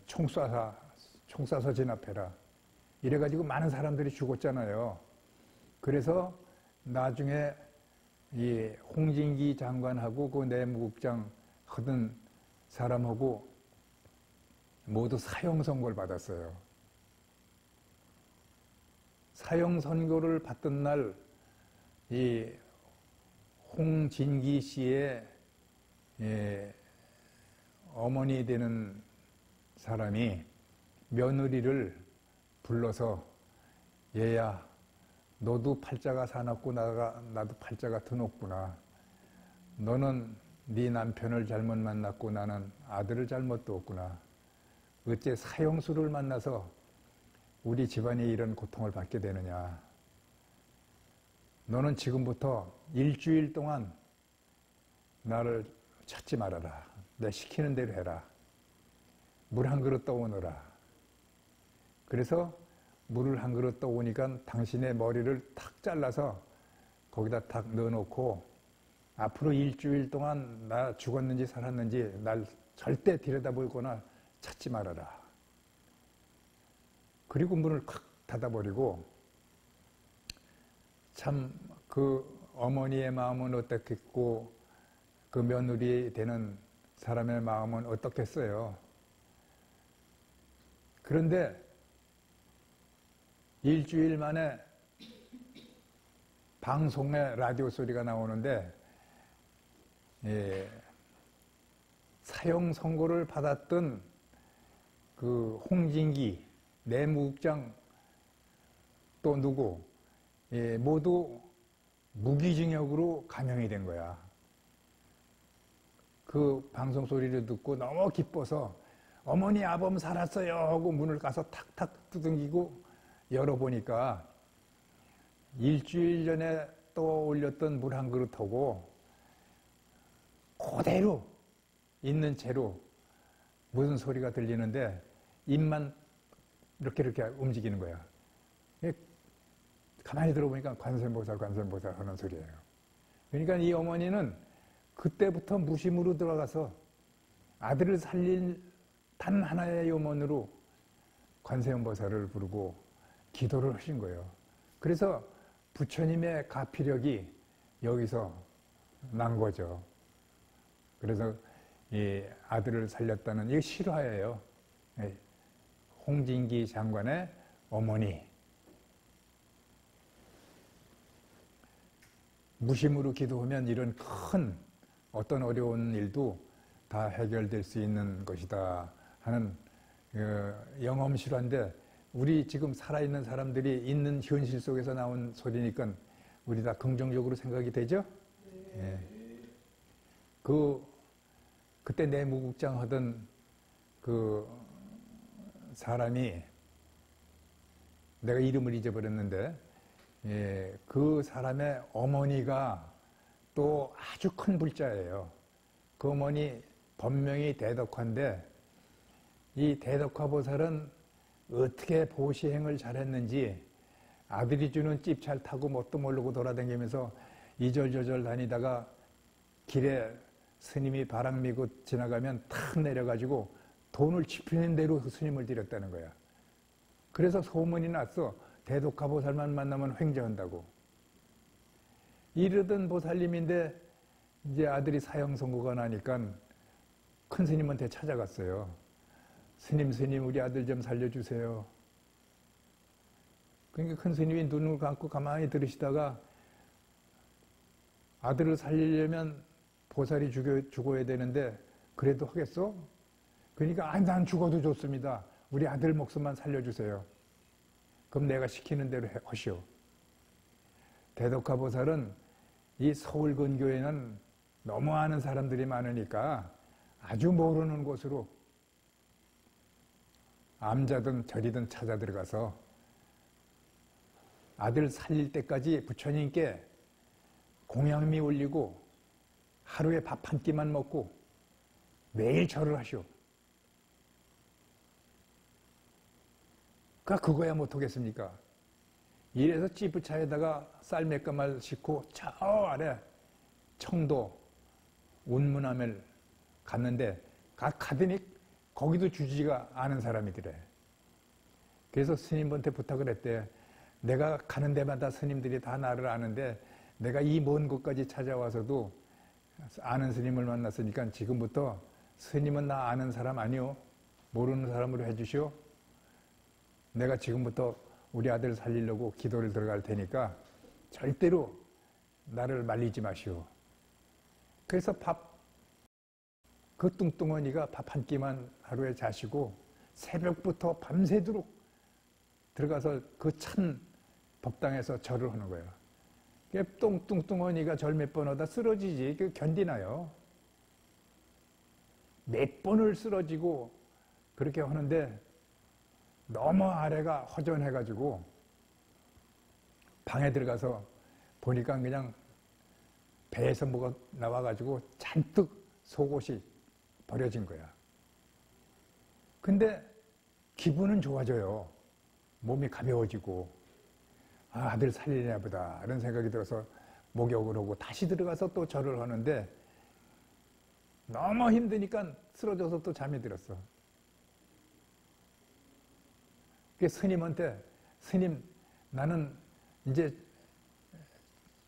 총 쏴서 진압해라. 이래가지고 많은 사람들이 죽었잖아요. 그래서 나중에 이 홍진기 장관하고 그 내무국장 하던 사람하고 모두 사형 선고를 받았어요. 사형 선고를 받던 날 이 홍진기 씨의 어머니 되는 사람이 며느리를 불러서 얘야, 너도 팔자가 사납고 나도 팔자가 드높구나. 너는 네 남편을 잘못 만났고 나는 아들을 잘못 두었구나. 어째 사형수를 만나서 우리 집안이 이런 고통을 받게 되느냐. 너는 지금부터 일주일 동안 나를 찾지 말아라. 내 시키는 대로 해라. 물 한 그릇 떠오너라. 그래서 물을 한 그릇 떠오니까 당신의 머리를 탁 잘라서 거기다 탁 넣어놓고 앞으로 일주일 동안 나 죽었는지 살았는지 날 절대 들여다보거나 찾지 말아라. 그리고 문을 콱 닫아버리고 참 그 어머니의 마음은 어떻겠고 그 며느리 되는 사람의 마음은 어떻겠어요. 그런데 일주일 만에 방송에 라디오 소리가 나오는데 사형 선고를 받았던 그 홍진기 내무국장 또 누구 모두 무기징역으로 감형이 된 거야. 그 방송 소리를 듣고 너무 기뻐서 어머니 아범 살았어요 하고 문을 가서 탁탁 두둥기고 열어보니까 일주일 전에 또 올렸던 물 한 그릇하고 그대로 있는 채로 무슨 소리가 들리는데 입만 이렇게 움직이는 거야. 가만히 들어보니까 관세음보살 하는 소리예요. 그러니까 이 어머니는 그때부터 무심으로 들어가서 아들을 살릴 단 하나의 요원으로 관세음보살을 부르고 기도를 하신 거예요. 그래서 부처님의 가피력이 여기서 난 거죠. 그래서 이 아들을 살렸다는 이게 실화예요. 홍진기 장관의 어머니. 무심으로 기도하면 이런 큰 어떤 어려운 일도 다 해결될 수 있는 것이다 하는 영험실화인데 우리 지금 살아있는 사람들이 있는 현실 속에서 나온 소리니까 우리 다 긍정적으로 생각이 되죠? 네. 그때 내무국장 하던 그 사람이 내가 이름을 잊어버렸는데 그 사람의 어머니가 또 아주 큰 불자예요. 그 어머니 본명이 대덕화인데 이 대덕화보살은 어떻게 보시행을 잘했는지 아들이 주는 찝 잘 타고 뭣도 모르고 돌아다니면서 이절저절 다니다가 길에 스님이 바람 밀고 지나가면 탁 내려가지고 돈을 지피는 대로 그 스님을 드렸다는 거야. 그래서 소문이 났어. 대독가보살만 만나면 횡재한다고. 이러던 보살님인데 이제 아들이 사형 선고가 나니까 큰 스님한테 찾아갔어요. 스님 우리 아들 좀 살려주세요. 그러니까 큰 스님이 눈을 감고 가만히 들으시다가 아들을 살리려면 보살이 죽어야 되는데 그래도 하겠어? 그러니까 난 죽어도 좋습니다. 우리 아들 목숨만 살려주세요. 그럼 내가 시키는 대로 하시오. 대독가보살은 이 서울 근교에는 너무 아는 사람들이 많으니까 아주 모르는 곳으로 암자든 절이든 찾아 들어가서 아들 살릴 때까지 부처님께 공양미 올리고 하루에 밥 한 끼만 먹고 매일 절을 하시오. 그거야 못하겠습니까? 이래서 찌부차에다가 쌀 몇 가마를 싣고 저 아래 청도 운문암을 갔는데 가더니 거기도 주지가 않은 사람이더래. 그래서 스님한테 부탁을 했대. 내가 가는 데마다 스님들이 다 나를 아는데 내가 이 먼 곳까지 찾아와서도 아는 스님을 만났으니까 지금부터 스님은 나 아는 사람 아니오. 모르는 사람으로 해주시오. 내가 지금부터 우리 아들 살리려고 기도를 들어갈 테니까 절대로 나를 말리지 마시오. 그래서 그 뚱뚱언니가 밥 한 끼만 하루에 자시고 새벽부터 밤새도록 들어가서 그 찬 법당에서 절을 하는 거예요. 뚱뚱언니가 절 몇 번 하다 쓰러지지 그 견디나요? 몇 번을 쓰러지고 그렇게 하는데 너무 아래가 허전해가지고 방에 들어가서 보니까 그냥 배에서 뭐가 나와가지고 잔뜩 속옷이 버려진 거야. 근데 기분은 좋아져요. 몸이 가벼워지고 아들 살리나 보다 이런 생각이 들어서 목욕을 하고 다시 들어가서 또 절을 하는데 너무 힘드니까 쓰러져서 또 잠이 들었어. 스님한테 스님 나는 이제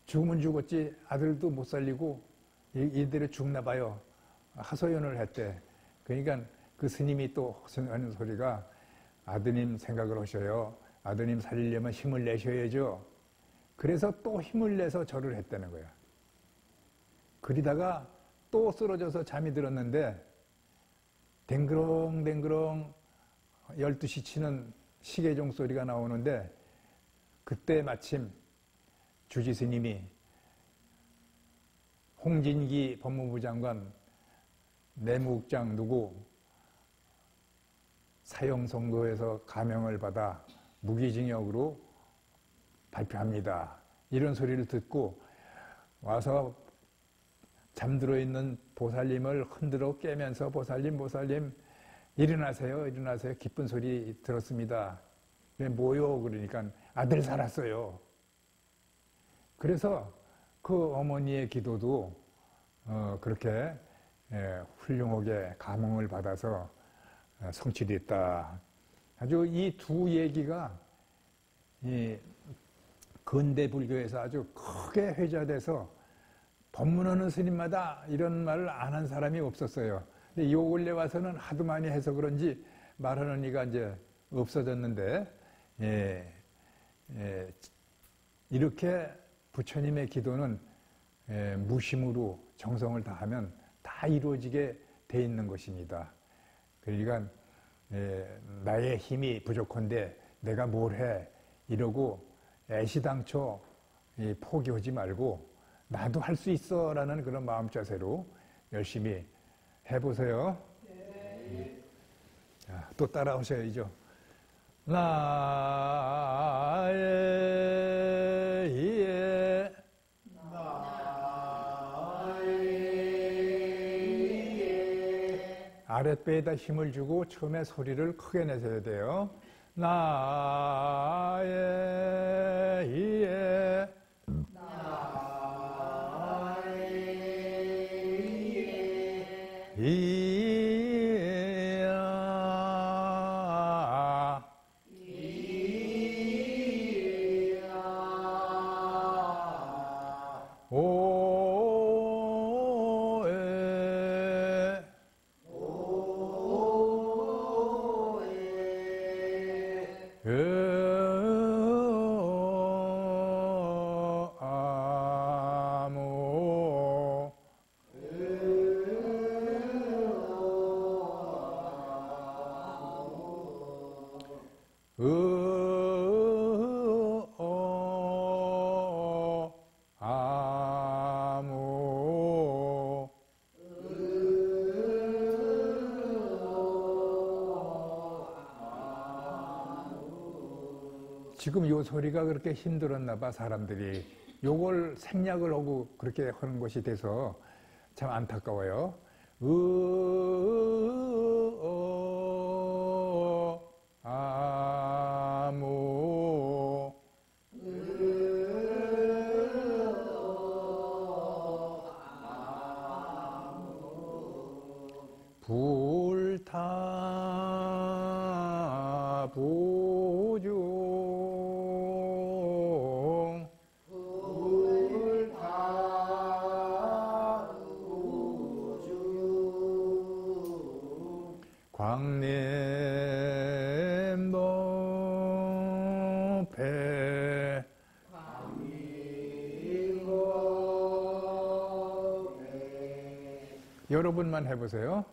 죽으면 죽었지 아들도 못 살리고 이대로 죽나 봐요. 하소연을 했대. 그러니까 그 스님이 또 하는 소리가 아드님 생각을 하셔요. 아드님 살리려면 힘을 내셔야죠. 그래서 또 힘을 내서 절을 했다는 거야. 그러다가 또 쓰러져서 잠이 들었는데 댕그렁댕그렁 12시 치는 시계종 소리가 나오는데 그때 마침 주지 스님이 홍진기 법무부 장관 내무국장 누구 사형 선고에서 감형을 받아 무기징역으로 발표합니다. 이런 소리를 듣고 와서 잠들어 있는 보살님을 흔들어 깨면서 보살님 일어나세요. 기쁜 소리 들었습니다. 뭐요? 그러니까 아들 살았어요. 그래서 그 어머니의 기도도 그렇게 훌륭하게 감흥을 받아서 성취됐다. 아주 이 두 얘기가 이 근대 불교에서 아주 크게 회자돼서 법문하는 스님마다 이런 말을 안 한 사람이 없었어요. 근데 요 근래 와서는 하도 많이 해서 그런지 말하는 이가 이제 없어졌는데, 이렇게 부처님의 기도는 무심으로 정성을 다하면 다 이루어지게 돼 있는 것입니다. 그러니까 나의 힘이 부족한데 내가 뭘 해 이러고 애시당초 포기하지 말고 나도 할 수 있어 라는 그런 마음 자세로 열심히 해보세요. 네. 자, 또 따라오셔야죠. 나의 아랫배에다 힘을 주고 처음에 소리를 크게 내셔야 돼요. 나의 이야 오에 아무 아무 지금 요 소리가 그렇게 힘들었나 봐 사람들이 요걸 생략을 하고 그렇게 하는 것이 돼서 참 안타까워요. 아무 불타부중 광림법회 여러분만 해보세요.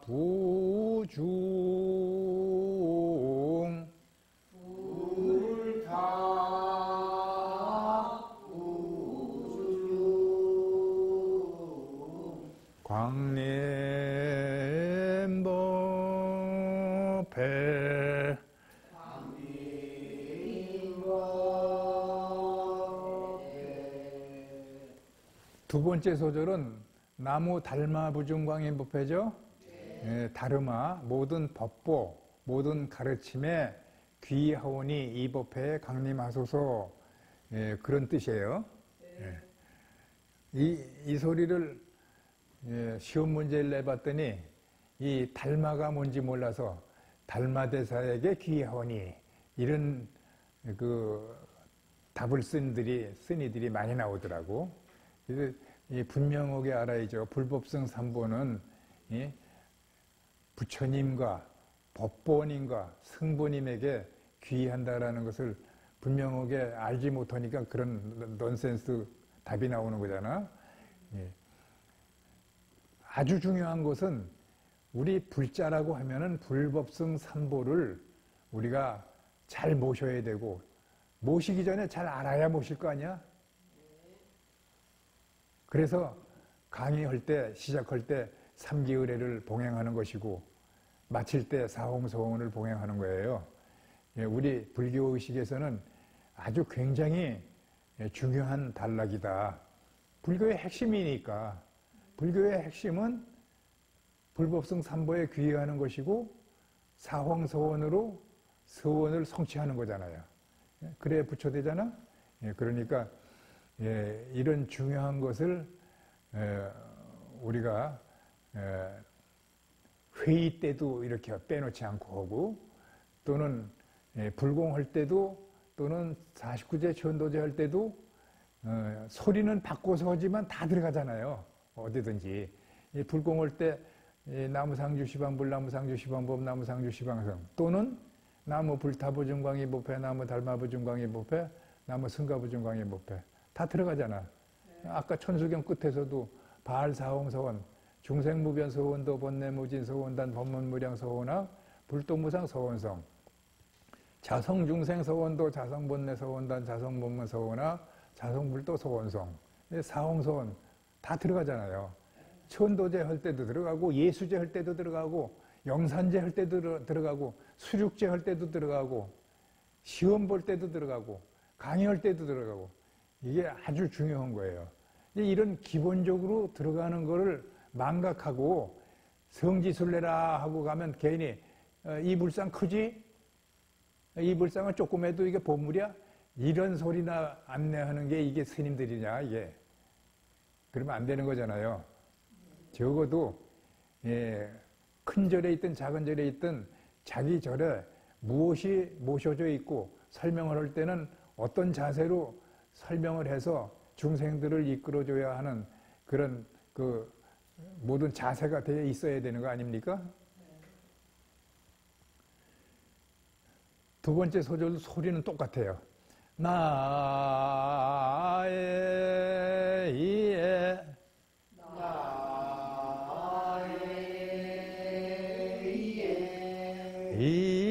불타부중 광림법회 두 번째 소절은 나무 달마 부중광림법회죠. 예, 다르마 모든 법보 모든 가르침에 귀하오니 이 법회에 강림하소서. 예, 그런 뜻이에요. 예. 이 소리를 시험 문제를 내봤더니 이 달마가 뭔지 몰라서 달마대사에게 귀하오니 이런 그 답을 쓴 이들이 많이 나오더라고. 그래서 분명하게 알아야죠. 불법성 삼보는 부처님과 법보님과 승보님에게 귀한다라는 것을 분명하게 알지 못하니까 그런 넌센스 답이 나오는 거잖아. 아주 중요한 것은 우리 불자라고 하면은 불법성 삼보를 우리가 잘 모셔야 되고 모시기 전에 잘 알아야 모실 거 아니야? 그래서 강의할 때 시작할 때 삼기의례를 봉행하는 것이고 마칠 때 사홍서원을 봉행하는 거예요. 우리 불교의식에서는 아주 굉장히 중요한 단락이다. 불교의 핵심이니까. 불교의 핵심은 불법성 삼보에 귀의하는 것이고 사홍서원으로 서원을 성취하는 거잖아요. 그래야 부처되잖아. 그러니까 이런 중요한 것을 우리가 회의 때도 이렇게 빼놓지 않고 하고 또는 불공할 때도 또는 49제 전도제 할 때도 소리는 바꿔서 하지만 다 들어가잖아요. 어디든지. 불공할 때 나무상주시방불, 나무상주시방법, 나무상주시방성 또는 나무 불타부중광이 법회, 나무 달마부중광이 법회, 나무 승가부중광이 법회 다 들어가잖아. 아까 천수경 끝에서도 바알사홍서원 중생무변 소원도 본내무진 소원단 법문무량 소원학 불도무상 소원성 자성중생 소원도 자성본내 소원단 자성본문 소원학 자성불도 소원성 사홍소원 다 들어가잖아요. 천도제 할 때도 들어가고 예수제 할 때도 들어가고 영산제 할 때도 들어가고 수륙제 할 때도 들어가고 시험 볼 때도 들어가고 강의할 때도 들어가고 이게 아주 중요한 거예요. 이런 기본적으로 들어가는 거를 망각하고 성지순례라 하고 가면 괜히 이 불상 크지? 이 불상은 조금해도 이게 보물이야? 이런 소리나 안내하는 게 이게 스님들이냐 이게. 그러면 안 되는 거잖아요. 적어도 큰 절에 있든 작은 절에 있든 자기 절에 무엇이 모셔져 있고 설명을 할 때는 어떤 자세로 설명을 해서 중생들을 이끌어줘야 하는 그런 그 모든 자세가 되어 있어야 되는 거 아닙니까? 두 번째 소절도 소리는 똑같아요. 나의 이에 이야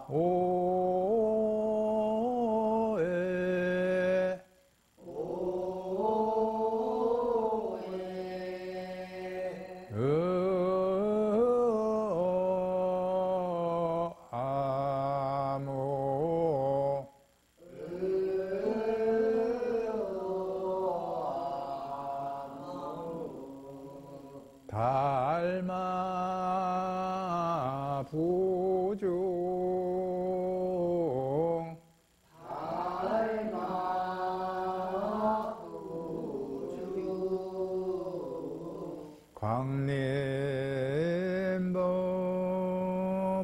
오에 아모 달마 부중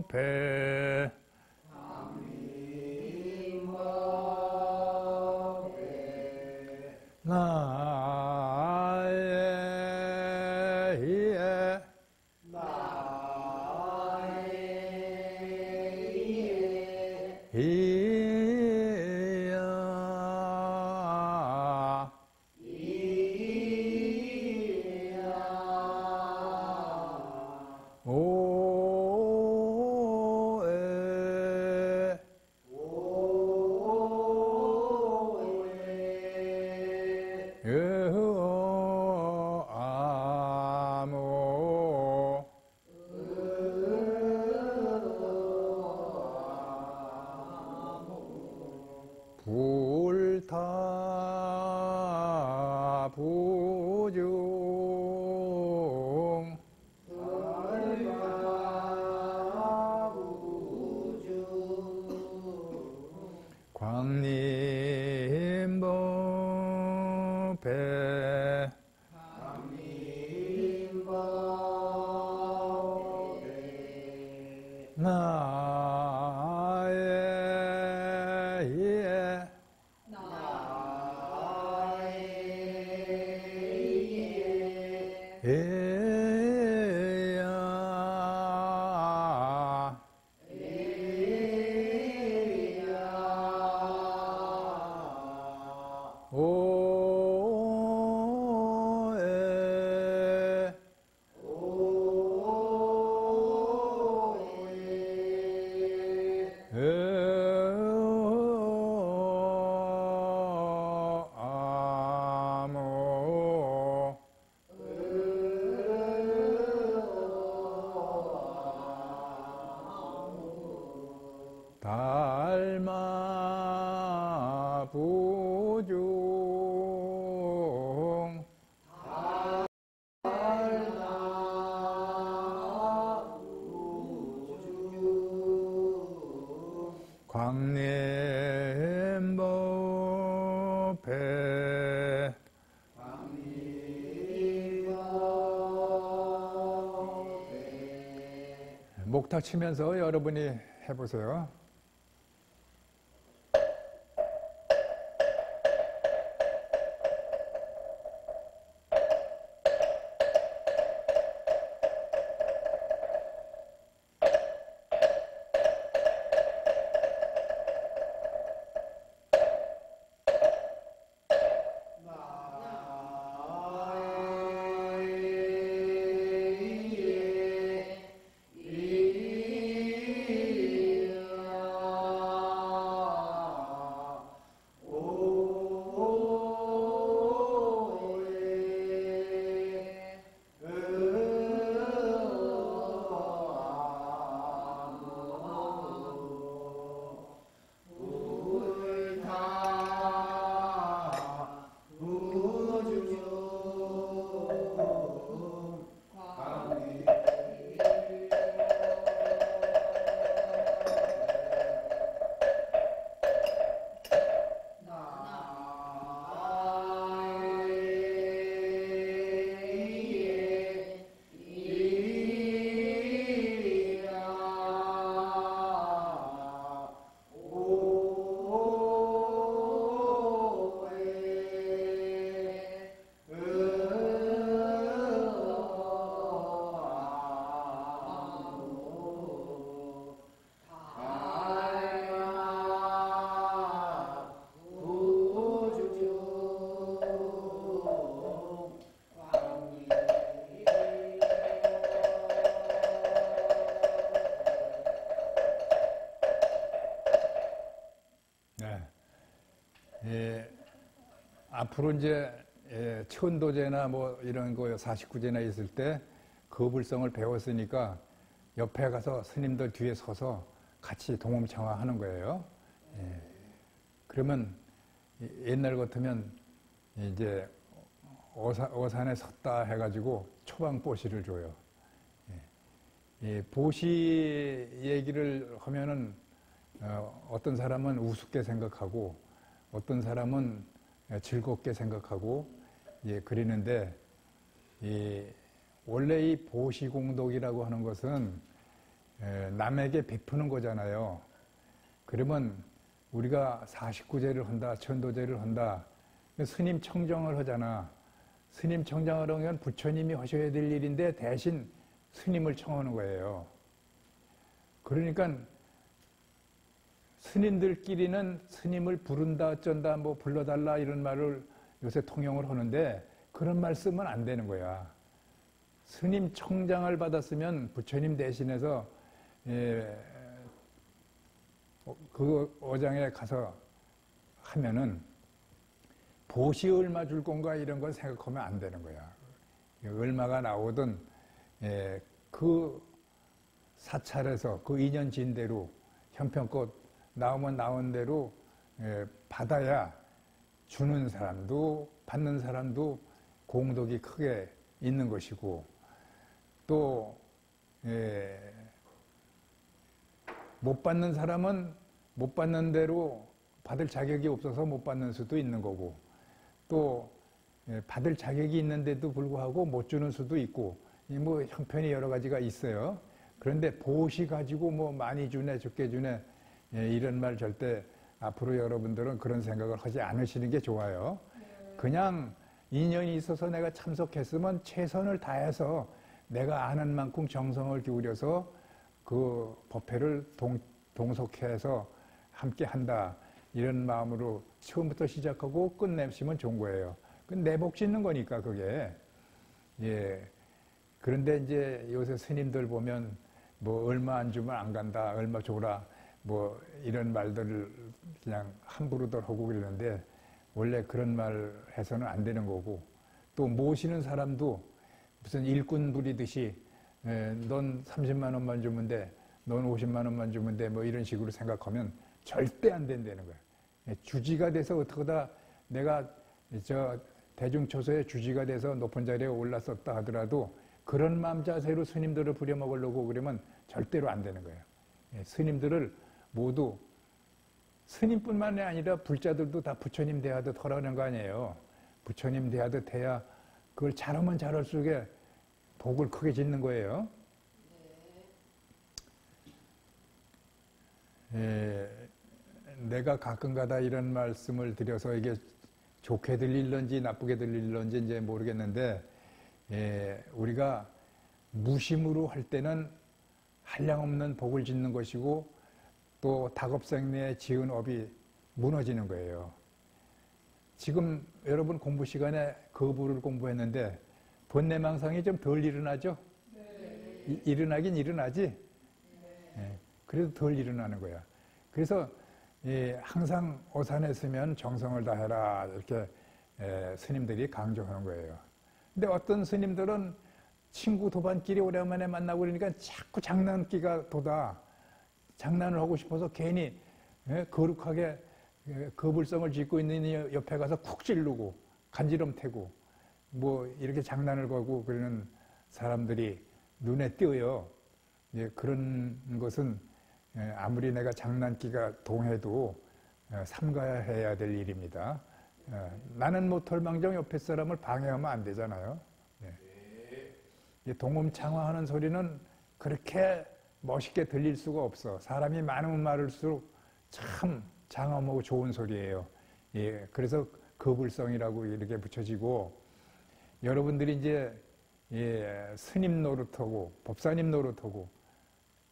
광림법회 나의 이에 이야 오에 아모 불타 부중 광림법회 나의 이에 이야 오에 아모 달마 부중 광림법회 목탁 치면서 여러분이 해보세요. 앞으로 이제 천도제나 뭐 이런 거 49제나 있을 때 거불성을 배웠으니까 옆에 가서 스님들 뒤에 서서 같이 동엄창화하는 거예요. 예. 그러면 옛날 같으면 이제 어산에 섰다 해가지고 초방보시를 줘요. 예. 보시 얘기를 하면은 어떤 사람은 우습게 생각하고 어떤 사람은 즐겁게 생각하고 예, 그리는데 원래 이 보시공덕이라고 하는 것은 남에게 베푸는 거잖아요. 그러면 우리가 49제를 한다, 천도제를 한다, 스님 청정을 하잖아. 스님 청정을 하면 부처님이 하셔야 될 일인데 대신 스님을 청하는 거예요. 그러니까 스님들끼리는 스님을 부른다, 어쩐다, 뭐 불러달라 이런 말을 요새 통용을 하는데 그런 말 쓰면 안 되는 거야. 스님 청장을 받았으면 부처님 대신해서 그 어장에 가서 하면은 보시 얼마 줄 건가 이런 걸 생각하면 안 되는 거야. 얼마가 나오든 그 사찰에서 그 인연진대로 형편껏 나오면 나온 대로 받아야 주는 사람도 받는 사람도 공덕이 크게 있는 것이고 또 못 받는 사람은 못 받는 대로 받을 자격이 없어서 못 받는 수도 있는 거고 또 받을 자격이 있는데도 불구하고 못 주는 수도 있고 뭐 형편이 여러 가지가 있어요. 그런데 보시 가지고 뭐 많이 주네 적게 주네 이런 말 절대 앞으로 여러분들은 그런 생각을 하지 않으시는 게 좋아요. 그냥 인연이 있어서 내가 참석했으면 최선을 다해서 내가 아는 만큼 정성을 기울여서 그 법회를 동속해서 함께 한다. 이런 마음으로 처음부터 시작하고 끝내시면 좋은 거예요. 내복 짓는 거니까 그게. 예. 그런데 이제 요새 스님들 보면 뭐 얼마 안 주면 안 간다. 얼마 줘라. 뭐 이런 말들을 그냥 함부로들 하고 그러는데 원래 그런 말 해서는 안 되는 거고 또 모시는 사람도 무슨 일꾼 부리듯이 넌 30만 원만 주면 돼. 넌 50만 원만 주면 돼. 뭐 이런 식으로 생각하면 절대 안 된다는 거야. 주지가 돼서 어떡하다 내가 저 대중초소에 주지가 돼서 높은 자리에 올랐었다 하더라도 그런 마음 자세로 스님들을 부려먹으려고 그러면 절대로 안 되는 거예요. 스님들을 모두 스님뿐만이 아니라 불자들도 다 부처님 대하듯 하라는 거 아니에요. 부처님 대하듯 해야 그걸 잘하면 잘할수록 복을 크게 짓는 거예요. 내가 가끔가다 이런 말씀을 드려서 이게 좋게 들릴런지 나쁘게 들릴런지 이제 모르겠는데 우리가 무심으로 할 때는 한량없는 복을 짓는 것이고 또 다급생내에 지은 업이 무너지는 거예요. 지금 여러분 공부 시간에 거부를 공부했는데 번뇌망상이 좀 덜 일어나죠? 네. 일어나긴 일어나지? 네. 그래도 덜 일어나는 거야. 그래서 항상 오산에 서면 정성을 다해라 이렇게 스님들이 강조하는 거예요. 근데 어떤 스님들은 친구 도반끼리 오랜만에 만나고 그러니까 자꾸 장난기가 돋아. 장난을 하고 싶어서 괜히 거룩하게 거불성을 짓고 있는 옆에 가서 쿡 찌르고 간지럼 태고 뭐 이렇게 장난을 거고 그러는 사람들이 눈에 띄어요. 그런 것은 아무리 내가 장난기가 동해도 삼가야 해야 될 일입니다. 나는 못할 망정 옆에 사람을 방해하면 안 되잖아요. 동음창화하는 소리는 그렇게 멋있게 들릴 수가 없어. 사람이 많으면 많을수록 참 장엄하고 좋은 소리예요. 그래서 거불성이라고 이렇게 붙여지고 여러분들이 이제 스님 노릇하고 법사님 노릇하고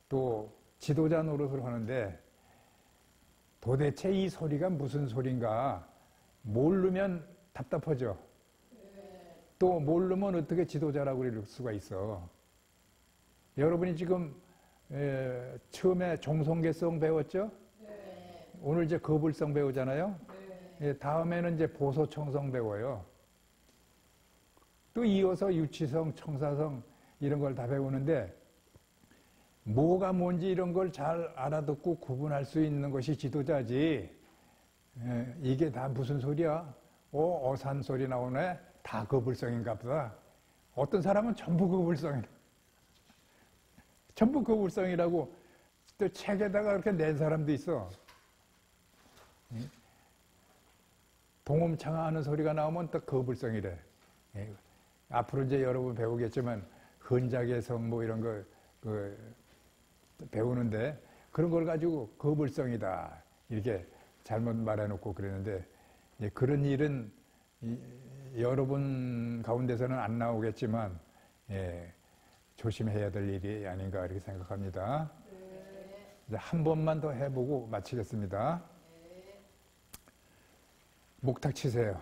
또 지도자 노릇을 하는데 도대체 이 소리가 무슨 소린가 모르면 답답하죠. 또 모르면 어떻게 지도자라고 그럴 수가 있어. 여러분이 지금 처음에 종성계성 배웠죠? 오늘 이제 거불성 배우잖아요. 예, 다음에는 이제 보소청성 배워요. 또 이어서 유치성, 청사성 이런 걸 다 배우는데 뭐가 뭔지 이런 걸 잘 알아듣고 구분할 수 있는 것이 지도자지. 예, 이게 다 무슨 소리야? 어산 소리 나오네? 다 거불성인가 보다. 어떤 사람은 전부 거불성이라. 전부 거불성이라고 또 책에다가 그렇게 낸 사람도 있어. 동음창하는 소리가 나오면 또 거불성이래. 예, 앞으로 이제 여러분 배우겠지만 흔작의 성 뭐 이런 거 배우는데 그런 걸 가지고 거불성이다 이렇게 잘못 말해놓고 그러는데 그런 일은 여러분 가운데서는 안 나오겠지만 조심해야 될 일이 아닌가 이렇게 생각합니다. 이제 한 번만 더 해보고 마치겠습니다. 목탁 치세요.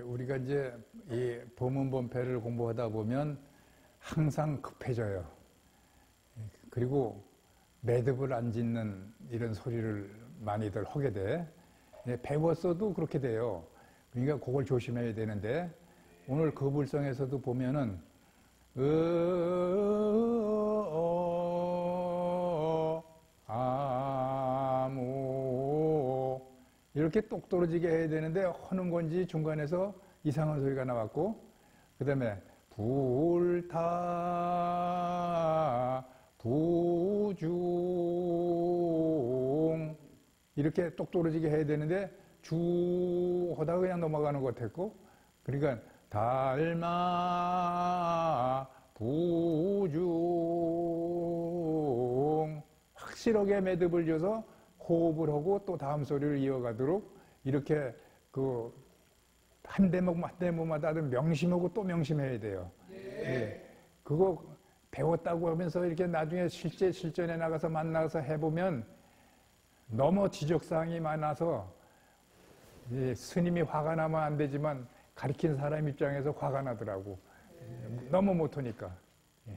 우리가 이제 이 보문본패를 공부하다 보면 항상 급해져요. 그리고 매듭을 안 짓는 이런 소리를 많이들 하게 돼. 배웠어도 그렇게 돼요. 그러니까 그걸 조심해야 되는데 오늘 거불성에서도 보면은 아무 이렇게 똑 떨어지게 해야 되는데 하는 건지 중간에서 이상한 소리가 나왔고 그 다음에 불타 부중 이렇게 똑 떨어지게 해야 되는데 주 하다가 그냥 넘어가는 것 같았고 그러니까 달마 부중 확실하게 매듭을 줘서 호흡을 하고 또 다음 소리를 이어가도록 이렇게 한 대목마다 명심하고 또 명심해야 돼요. 예. 그거 배웠다고 하면서 이렇게 나중에 실전에 나가서 만나서 해보면 너무 지적사항이 많아서 스님이 화가 나면 안 되지만 가르친 사람 입장에서 화가 나더라고. 너무 못하니까. 예.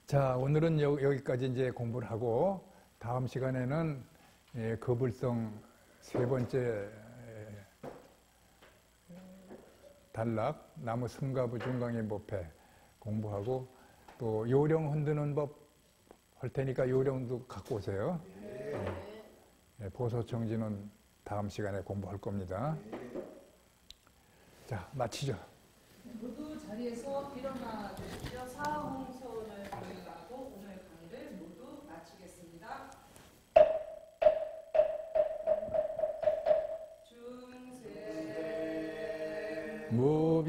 자, 오늘은 여기까지 이제 공부를 하고 다음 시간에는 거불성 세 번째 단락, 나무 승가부 중강의 법회 공부하고 또 요령 흔드는 법 할 테니까 요령도 갖고 오세요. 보소청지는 다음 시간에 공부할 겁니다. 자, 마치죠. 모두 자리에서 일어나 주십시오. 사홍선을 강의하고 오늘 강의를 모두 마치겠습니다. 중세 무변성